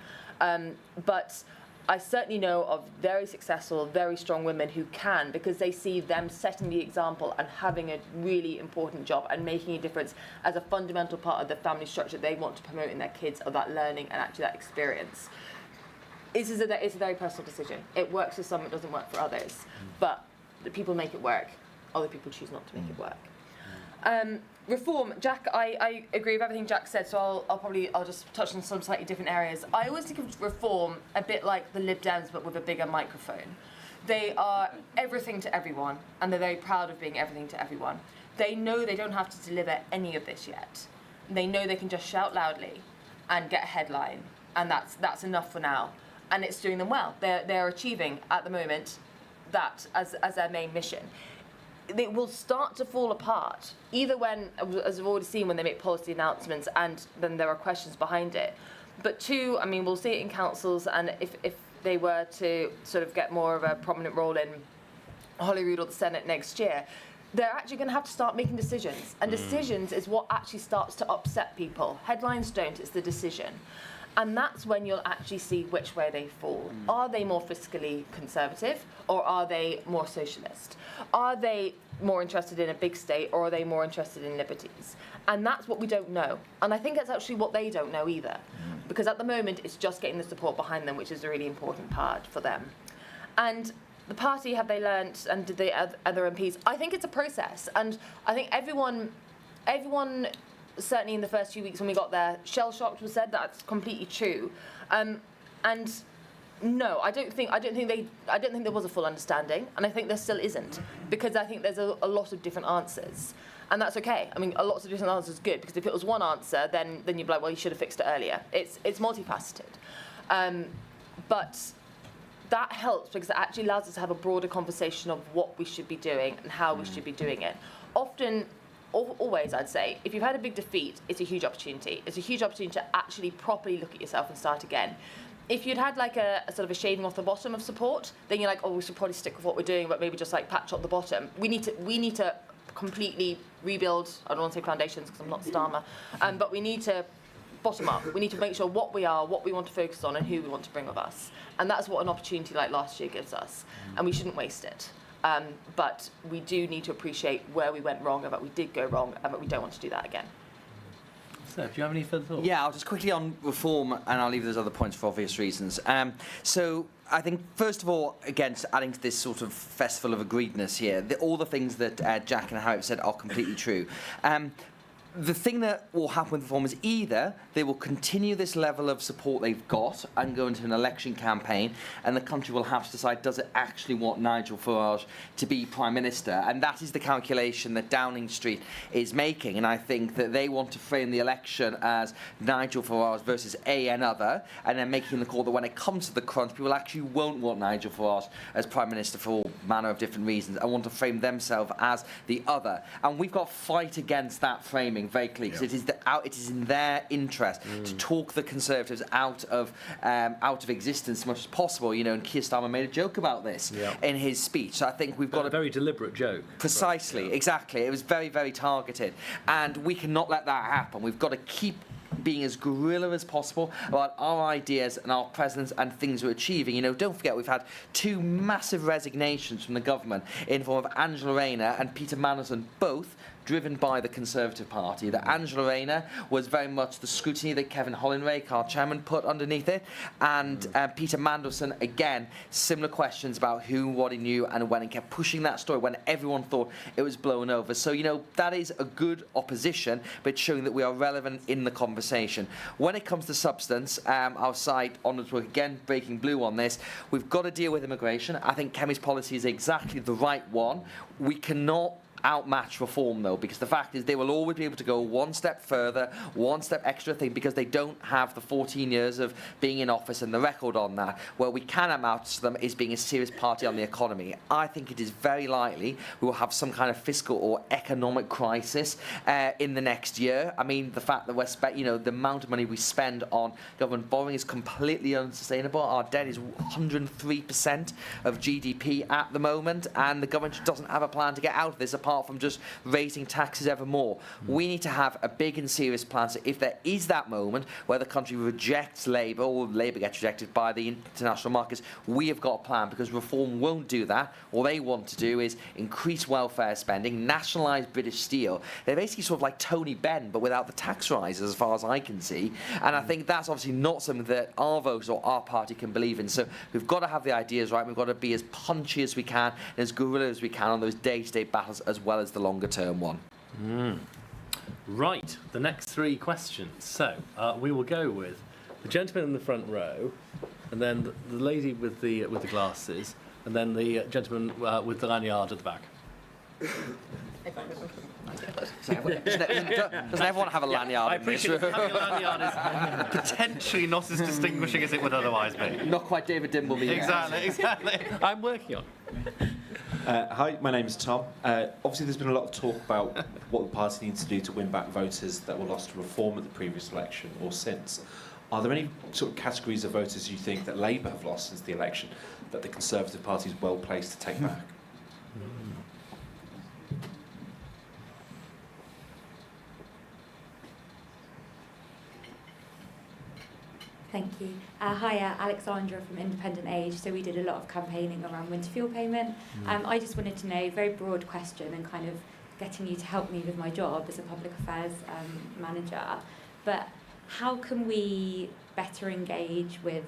But I certainly know of very successful, very strong women who can, because they see them setting the example and having a really important job and making a difference as a fundamental part of the family structure they want to promote in their kids, of that learning and actually that experience. It's a very personal decision. It works for some, it doesn't work for others. But the people make it work. Other people choose not to make it work. Reform, Jack. I agree with everything Jack said. So I'll just touch on some slightly different areas. I always think of reform a bit like the Lib Dems, but with a bigger microphone. They are everything to everyone, and they're very proud of being everything to everyone. They know they don't have to deliver any of this yet. They know they can just shout loudly and get a headline, and that's enough for now. And it's doing them well. They're achieving at the moment that as their main mission. It will start to fall apart, either when, as we've already seen, when they make policy announcements and then there are questions behind it. But two, I mean, we'll see it in councils, and if they were to sort of get more of a prominent role in Holyrood or the Senate next year, they're actually going to have to start making decisions. And decisions is what actually starts to upset people. Headlines don't, it's the decision. And that's when you'll actually see which way they fall. Are they more fiscally conservative, or are they more socialist? Are they more interested in a big state, or are they more interested in liberties? And that's what we don't know. And I think that's actually what they don't know either. Because at the moment, it's just getting the support behind them, which is a really important part for them. And the party, have they learnt, and did the other MPs? I think it's a process. And I think everyone certainly in the first few weeks when we got there, shell-shocked was said. That's completely true. And no, I don't think there was a full understanding, and I think there still isn't, because I think there's a lot of different answers, and that's okay. I mean, a lot of different answers is good, because if it was one answer, then you'd be like, well, you should have fixed it earlier. It's multifaceted, but that helps because it actually allows us to have a broader conversation of what we should be doing and how we should be doing it. Always, I'd say, if you've had a big defeat, it's a huge opportunity. It's a huge opportunity to actually properly look at yourself and start again. If you'd had like a sort of a shaving off the bottom of support, then you're like, oh, we should probably stick with what we're doing, but maybe just like patch up the bottom. We need to completely rebuild. I don't want to say foundations because I'm not Starmer, but we need to bottom up. We need to make sure what we are, what we want to focus on, and who we want to bring with us. And that's what an opportunity like last year gives us, and we shouldn't waste it. But we do need to appreciate where we went wrong and that we did go wrong and that we don't want to do that again. So, do you have any further thoughts? Yeah, I'll just quickly on reform, and I'll leave those other points for obvious reasons. So I think, first of all, again, adding to this sort of festival of agreedness here, all the things that Jack and Harry have said are completely true. The thing that will happen with reform is either they will continue this level of support they've got and go into an election campaign, and the country will have to decide, does it actually want Nigel Farage to be Prime Minister? And that is the calculation that Downing Street is making. And I think that they want to frame the election as Nigel Farage versus another, and then making the call that when it comes to the crunch, people actually won't want Nigel Farage as Prime Minister for all manner of different reasons and want to frame themselves as the other. And we've got to fight against that framing very clearly, because it is in their interest to talk the Conservatives out of existence as much as possible. You know, and Keir Starmer made a joke about this in his speech. So I think we've got a very deliberate joke. Precisely, exactly. It was very, very targeted, and we cannot let that happen. We've got to keep being as guerrilla as possible about our ideas and our presence and things we're achieving. You know, don't forget we've had two massive resignations from the government in the form of Angela Rayner and Peter Mandelson, both driven by the Conservative Party. That Angela Rayner was very much the scrutiny that Kevin Hollinrake, our chairman, put underneath it, and Peter Mandelson, again, similar questions about who, what he knew, and when, and kept pushing that story when everyone thought it was blown over. So, you know, that is a good opposition, but showing that we are relevant in the conversation. When it comes to substance, our side onwards work again, breaking blue on this. We've got to deal with immigration. I think Kemi's policy is exactly the right one. We cannot outmatch reform, though, because the fact is they will always be able to go one step further, one step extra thing, because they don't have the 14 years of being in office and the record on that. Where we can outmatch them is being a serious party on the economy. I think it is very likely we will have some kind of fiscal or economic crisis in the next year. I mean, the fact that we're the amount of money we spend on government borrowing is completely unsustainable. Our debt is 103% of GDP at the moment, and the government doesn't have a plan to get out of this apart from just raising taxes ever more. We need to have a big and serious plan, so if there is that moment where the country rejects Labour, or Labour gets rejected by the international markets, we have got a plan, because reform won't do that. All they want to do is increase welfare spending, nationalise British Steel. They're basically sort of like Tony Benn, but without the tax rises, as far as I can see. And I think that's obviously not something that our voters or our party can believe in. So we've got to have the ideas right. We've got to be as punchy as we can and as guerrilla as we can on those day-to-day battles, as well as the longer-term one. Right, the next 3 questions. So we will go with the gentleman in the front row, and then the lady with the glasses, and then the gentleman with the lanyard at the back. Doesn't everyone have a lanyard? I appreciate that having a lanyard is potentially not as distinguishing as it would otherwise be. Not quite David Dimbleby yet. Exactly. I'm working on. Hi, my name is Tom. Obviously, there's been a lot of talk about what the party needs to do to win back voters that were lost to Reform at the previous election or since. Are there any sort of categories of voters you think that Labour have lost since the election that the Conservative Party is well placed to take back? Thank you. Hi, Alexandra from Independent Age. So we did a lot of campaigning around winter fuel payment. I just wanted to know, very broad question and kind of getting you to help me with my job as a public affairs manager, but how can we better engage with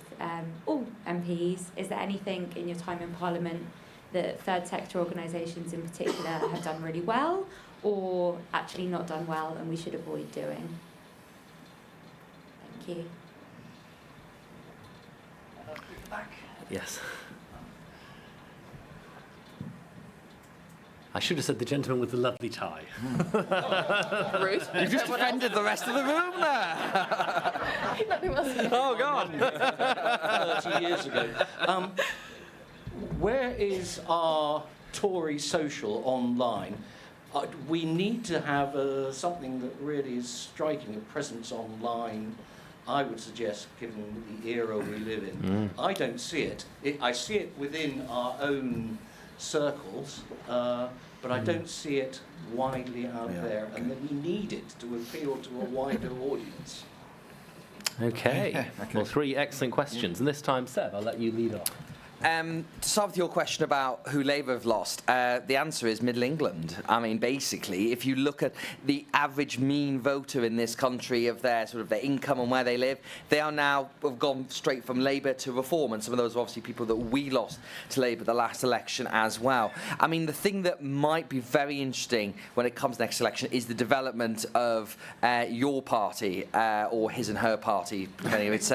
all MPs? Is there anything in your time in Parliament that third sector organisations in particular have done really well or actually not done well and we should avoid doing? Thank you. Yes. I should have said the gentleman with the lovely tie. Rude. You've just offended the rest of the room there. Nothing else. Oh, God. 30 years ago. Where is our Tory social online? We need to have something that really is striking a presence online. I would suggest, given the era we live in. I don't see it. I see it within our own circles, but I don't see it widely out there, and then we need it to appeal to a wider audience. Okay. Well, 3 excellent questions, and this time, Seb, I'll let you lead off. To start with your question about who Labour have lost, the answer is Middle England. I mean, basically, if you look at the average mean voter in this country of their sort of their income and where they live, they are now have gone straight from Labour to Reform, and some of those are obviously people that we lost to Labour the last election as well. I mean, the thing that might be very interesting when it comes to next election is the development of your party or his and her party, depending if it's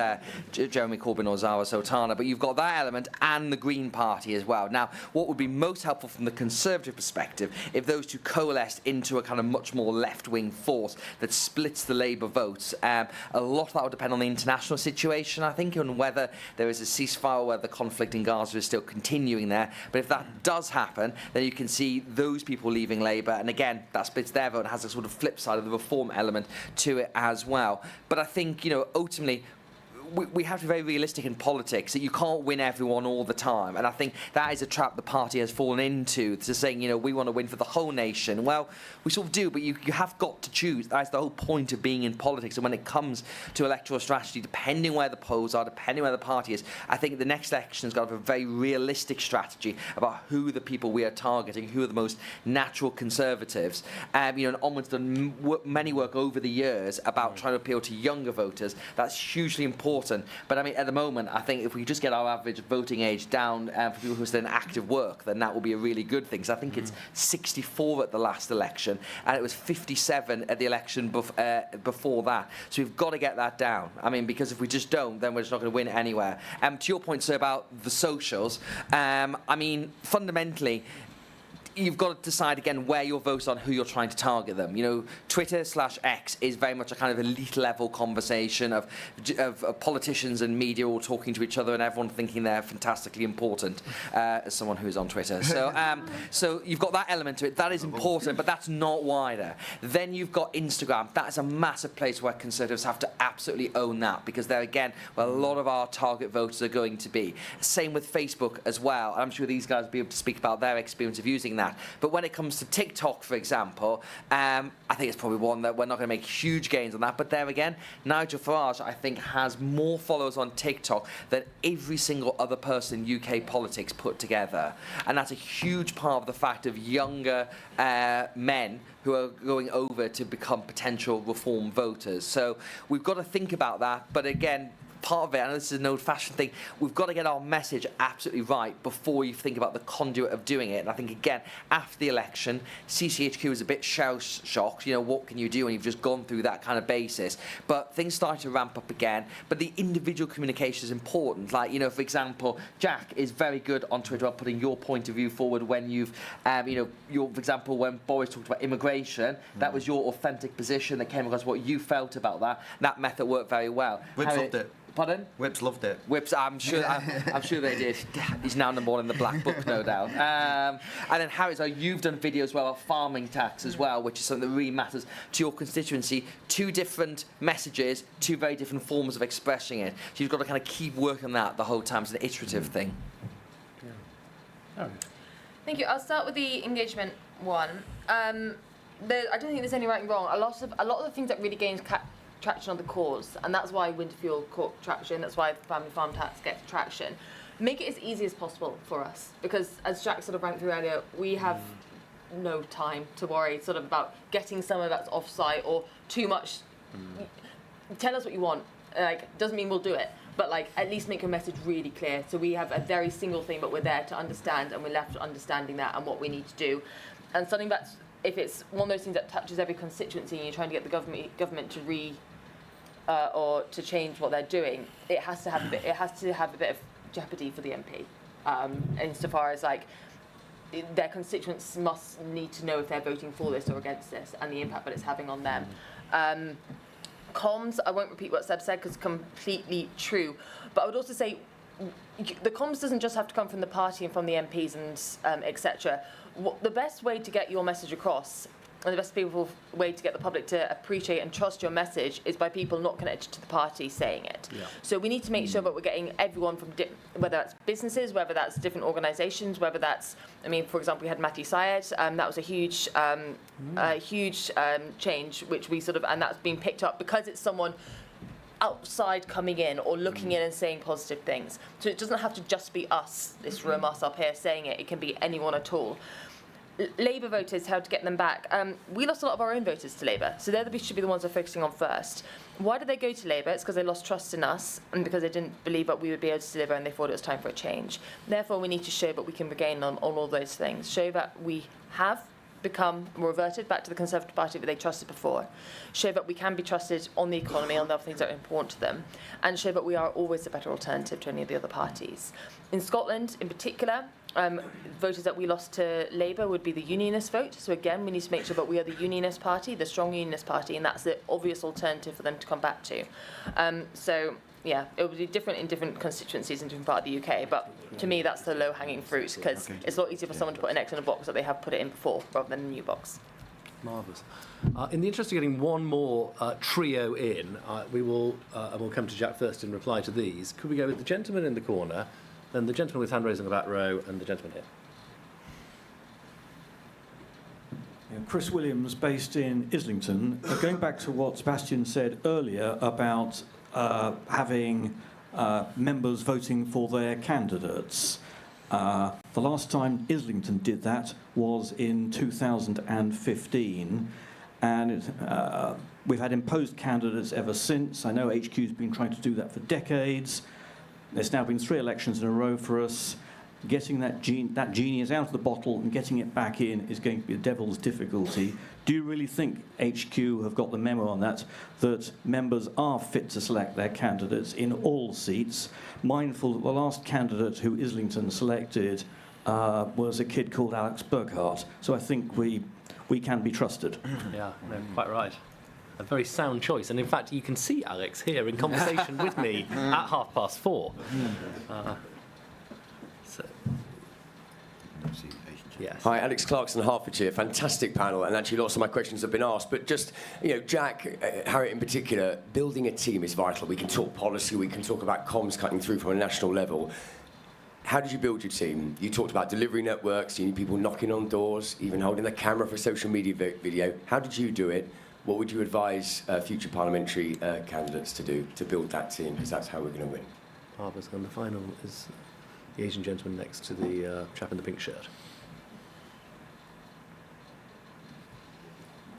Jeremy Corbyn or Zara Sultana. But you've got that element and the Green Party as well. Now, what would be most helpful from the Conservative perspective if those two coalesced into a kind of much more left-wing force that splits the Labour votes. A lot of that would depend on the international situation, I think, and whether there is a ceasefire, whether the conflict in Gaza is still continuing there. But if that does happen, then you can see those people leaving Labour, and again, that splits their vote and has a sort of flip side of the Reform element to it as well. But I think, ultimately, we have to be very realistic in politics that you can't win everyone all the time, and I think that is a trap the party has fallen into, to saying we want to win for the whole nation. Well, we sort of do, but you have got to choose. That's the whole point of being in politics. And when it comes to electoral strategy, depending where the polls are, depending where the party is, I think the next election has got to have a very realistic strategy about who the people we are targeting, who are the most natural Conservatives. And Onward's done many work over the years about trying to appeal to younger voters. That's hugely important. But I mean, at the moment, I think if we just get our average voting age down for people who are still in active work, then that will be a really good thing. So I think it's 64 at the last election, and it was 57 at the election before that. So we've got to get that down. I mean, because if we just don't, then we're just not going to win anywhere. To your point, sir, about the socials, I mean, fundamentally, you've got to decide again where your votes on, who you're trying to target them. Twitter/X is very much a kind of elite level conversation of politicians and media all talking to each other and everyone thinking they're fantastically important, as someone who's on Twitter. So you've got that element to it. That is important, but that's not wider. Then you've got Instagram. That is a massive place where Conservatives have to absolutely own that, because there again, where a lot of our target voters are going to be. Same with Facebook as well. I'm sure these guys will be able to speak about their experience of using that. But when it comes to TikTok, for example, I think it's probably one that we're not going to make huge gains on that. But there again, Nigel Farage, I think, has more followers on TikTok than every single other person in UK politics put together. And that's a huge part of the fact of younger men who are going over to become potential Reform voters. So we've got to think about that. But again, part of it, I know this is an old-fashioned thing, we've got to get our message absolutely right before you think about the conduit of doing it. And I think, again, after the election, CCHQ was a bit shell-shocked. You know, what can you do when you've just gone through that kind of basis? But things started to ramp up again. But the individual communication is important. Like, you know, for example, Jack is very good on Twitter about putting your point of view forward when you've, you know, for example, when Boris talked about immigration, that was your authentic position that came across what you felt about that. That method worked very well. Whips loved it. Pardon? Whips loved it. Whips, I'm sure they did. He's now number one in the black book, no doubt. And then Harry, so you've done videos as well about farming tax as well, which is something that really matters to your constituency. 2 different messages, 2 very different forms of expressing it. So you've got to kind of keep working that the whole time. It's an iterative thing. Oh. Thank you. I'll start with the engagement one. I don't think there's any right and wrong. A lot of the things that really gains traction on the cause, and that's why winter fuel caught traction. That's why the family farm tax gets traction. Make it as easy as possible for us, because as Jack sort of ran through earlier, we have no time to worry sort of about getting somewhere that's off-site or too much. Tell us what you want. Like, doesn't mean we'll do it, but like at least make your message really clear. So we have a very single thing, but we're there to understand, and we're left understanding that and what we need to do. And something that's, if it's one of those things that touches every constituency and you're trying to get the government to or to change what they're doing, it has to have a bit of jeopardy for the MP, insofar as like their constituents must need to know if they're voting for this or against this and the impact that it's having on them. Comms, I won't repeat what Seb said because it's completely true, but I would also say the comms doesn't just have to come from the party and from the MPs and etc. The best way to get your message across, and the best way to get the public to appreciate and trust your message, is by people not connected to the party saying it. Yeah. So we need to make sure that we're getting everyone from, whether that's businesses, whether that's different organisations, whether that's, I mean, for example, we had Matty Syed, that was a huge change, which we sort of, and that's been picked up because it's someone outside coming in or looking in and saying positive things. So it doesn't have to just be us, this room, us up here saying it. It can be anyone at all. Labour voters, how to get them back. We lost a lot of our own voters to Labour, so they should be the ones we're focusing on first. Why did they go to Labour? It's because they lost trust in us and because they didn't believe that we would be able to deliver and they thought it was time for a change. Therefore, we need to show that we can regain on all those things. Show that we have become reverted back to the Conservative Party that they trusted before. Show that we can be trusted on the economy, on the other things that are important to them. And show that we are always a better alternative to any of the other parties. In Scotland, in particular, voters that we lost to Labour would be the unionist vote. So again, we need to make sure that we are the unionist party, the strong unionist party, and that's the obvious alternative for them to come back to. So yeah, it would be different in different constituencies in different parts of the UK, but to me that's the low-hanging fruit, because it's a lot easier for someone to put an X in a box that they have put it in before, rather than a new box. Marvellous. In the interest of getting one more trio in, we will, and we'll come to Jack first in reply to these. Could we go with the gentleman in the corner, then the gentleman with hand raised in the back row, and the gentleman here? Chris Williams, based in Islington. Going back to what Sebastian said earlier about having members voting for their candidates. The last time Islington did that was in 2015, and we've had imposed candidates ever since. I know HQ's been trying to do that for decades. There's now been 3 elections in a row for us. Getting that genie is out of the bottle and getting it back in is going to be the devil's difficulty. Do you really think HQ have got the memo on that members are fit to select their candidates in all seats, mindful that the last candidate who Islington selected was a kid called Alex Burkhardt? So I think we can be trusted. Yeah, no, quite right. A very sound choice, and in fact you can see Alex here in conversation with me at 4:30. Yes. Hi, Alex Clarkson, Hertfordshire. Fantastic panel, and actually lots of my questions have been asked. But just, Jack, Harriet in particular, building a team is vital. We can talk policy, we can talk about comms cutting through from a national level. How did you build your team? You talked about delivery networks, you need people knocking on doors, even holding the camera for social media video. How did you do it? What would you advise future parliamentary candidates to do to build that team? Because that's how we're going to win. Barbara's and the final is the Asian gentleman next to the chap in the pink shirt.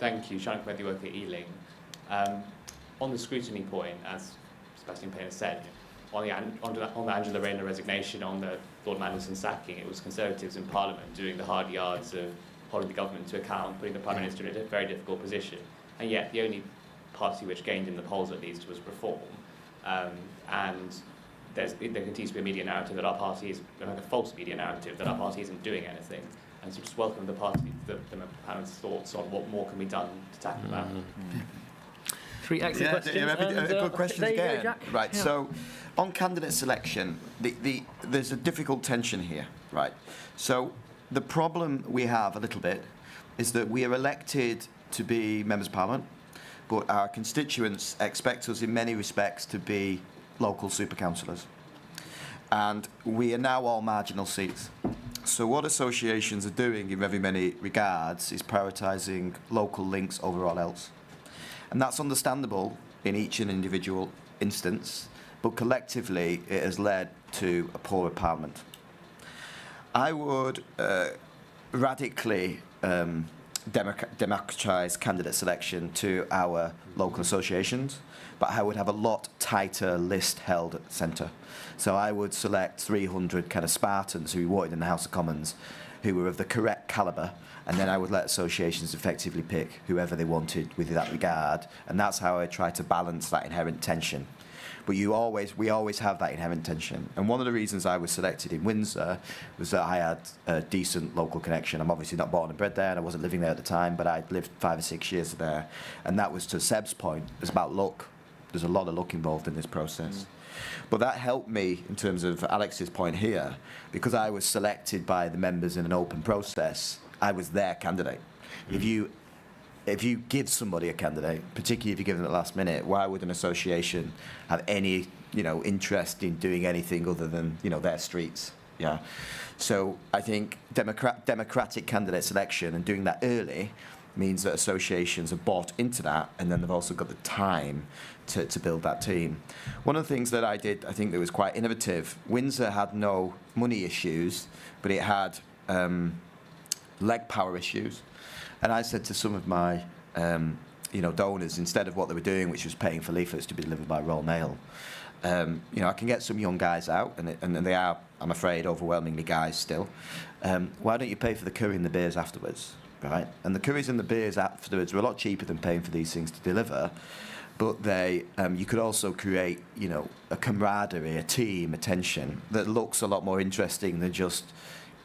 Thank you, Shanik Work at Ealing. On the scrutiny point, as Sebastian Payne has said, on the Angela Rayner resignation, on the Lord Mandelson sacking, it was Conservatives in Parliament doing the hard yards of holding the government to account, putting the Prime Minister in a very difficult position. And yet the only party which gained in the polls at least was Reform. And there continues to be a media narrative that our party is, like a false media narrative, that our party isn't doing anything. And so just welcome the panel's thoughts on what more can be done to tackle that. Three excellent questions. Good questions there you go, again. Jack. Right, Yeah. so on candidate selection, there's a difficult tension here, right? So the problem we have a little bit is that we are elected to be members of parliament, but our constituents expect us in many respects to be local super councillors. And we are now all marginal seats. So what associations are doing in very many regards is prioritising local links over all else. And that's understandable in each and individual instance, but collectively it has led to a poorer parliament. I would radically democratise candidate selection to our local associations, but I would have a lot tighter list held at the centre. So I would select 300 kind of Spartans who we wanted in the House of Commons, who were of the correct calibre, and then I would let associations effectively pick whoever they wanted with that regard, and that's how I try to balance that inherent tension. But we always have that inherent tension. And one of the reasons I was selected in Windsor was that I had a decent local connection. I'm obviously not born and bred there, and I wasn't living there at the time, but I'd lived 5 or 6 years there. And that was, to Seb's point, it's about luck. There's a lot of luck involved in this process. But that helped me, in terms of Alex's point here, because I was selected by the members in an open process. I was their candidate. If you give somebody a candidate, particularly if you give them at the last minute, why would an association have any, interest in doing anything other than, their streets? Yeah. So I think democratic candidate selection and doing that early means that associations have bought into that, and then they've also got the time to build that team. One of the things that I did, I think that was quite innovative, Windsor had no money issues, but it had leg power issues. And I said to some of my donors, instead of what they were doing, which was paying for leaflets to be delivered by Royal Mail, I can get some young guys out, and they are, I'm afraid, overwhelmingly guys still. Why don't you pay for the curry and the beers afterwards, right? And the curries and the beers afterwards were a lot cheaper than paying for these things to deliver, but you could also create, a camaraderie, a team, a tension that looks a lot more interesting than just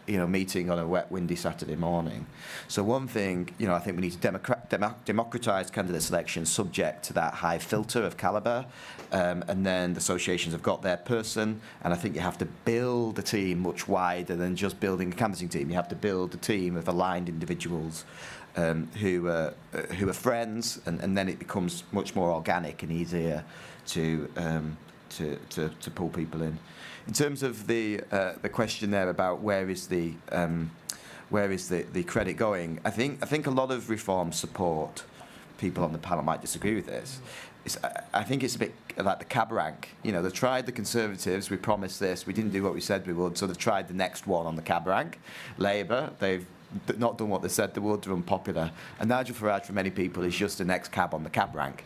meeting on a wet, windy Saturday morning. So one thing, I think we need to democratise candidate selection subject to that high filter of calibre, and then the associations have got their person, and I think you have to build a team much wider than just building a canvassing team. You have to build a team of aligned individuals who are friends, and then it becomes much more organic and easier to pull people in. In terms of the question there about where is the credit going, I think a lot of Reform support people on the panel might disagree with this. I think it's a bit like the cab rank. They've tried the Conservatives. We promised this. We didn't do what we said we would. So they've tried the next one on the cab rank. Labour, they've not done what they said they would. They're unpopular. And Nigel Farage, for many people, is just the next cab on the cab rank.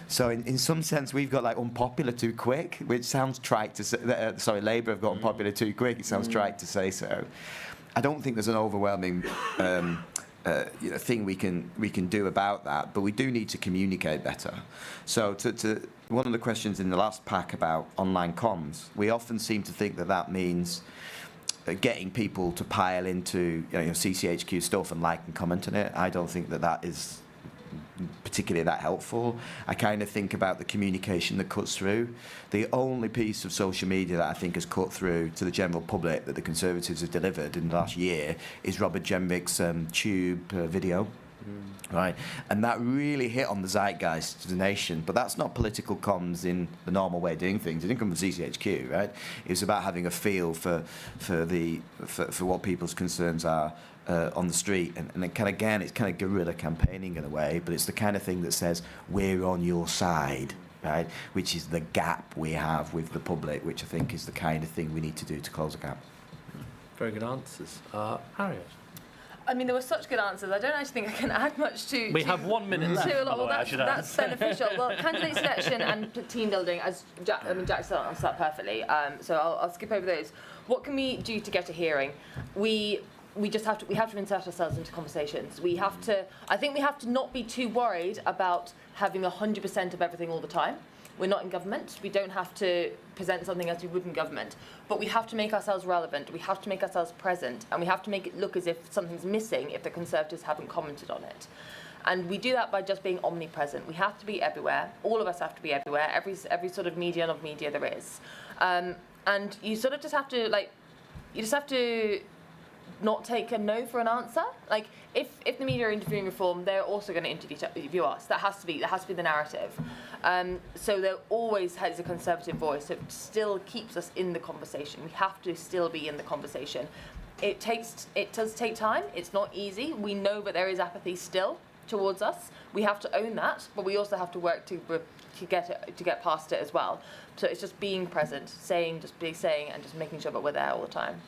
So in some sense, we've got unpopular too quick, which sounds trite to say. Labour have got unpopular too quick. It sounds trite to say so. I don't think there's an overwhelming thing we can do about that, but we do need to communicate better. So to one of the questions in the last pack about online comms, we often seem to think that means getting people to pile into CCHQ stuff and like and comment on it. I don't think that is particularly that helpful. I kind of think about the communication that cuts through. The only piece of social media that I think has cut through to the general public that the Conservatives have delivered in the last year is Robert Jenrick's Tube video. Right, and that really hit on the zeitgeist of the nation. But that's not political comms in the normal way of doing things. It didn't come from CCHQ, right? It was about having a feel for what people's concerns are on the street, and it's kind of guerrilla campaigning in a way. But it's the kind of thing that says we're on your side, right? Which is the gap we have with the public, which I think is the kind of thing we need to do to close the gap. Very good answers, Harriet. I mean, there were such good answers. I don't actually think I can add much to. We have 1 minute left. To a lot. by the Well, way, I should add. that's beneficial. Well, candidate selection and team building, as Jack said, answered that perfectly. So I'll skip over those. What can we do to get a hearing? We just have to insert ourselves into conversations. I think we have to not be too worried about having 100% of everything all the time. We're not in government. We don't have to present something as we would in government. But we have to make ourselves relevant. We have to make ourselves present. And we have to make it look as if something's missing if the Conservatives haven't commented on it. And we do that by just being omnipresent. We have to be everywhere. All of us have to be everywhere. Every sort of media there is. And you sort of just have to not take a no for an answer. Like if the media are interviewing reform, they're also going to interview us. That has to be the narrative. So there always has a Conservative voice. So it still keeps us in the conversation. We have to still be in the conversation. It does take time. It's not easy. We know that there is apathy still towards us. We have to own that, but we also have to work to get past it as well. So it's just being present, saying, and just making sure that we're there all the time.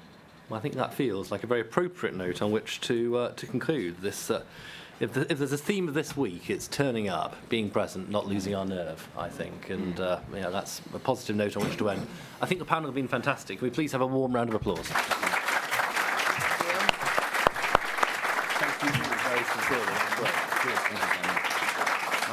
Well, I think that feels like a very appropriate note on which to conclude this. If there's a theme of this week, it's turning up, being present, not losing our nerve, I think. And that's a positive note on which to end. I think the panel have been fantastic. Can we please have a warm round of applause? Thank you very sincerely. That's great. Good. Thank you very much.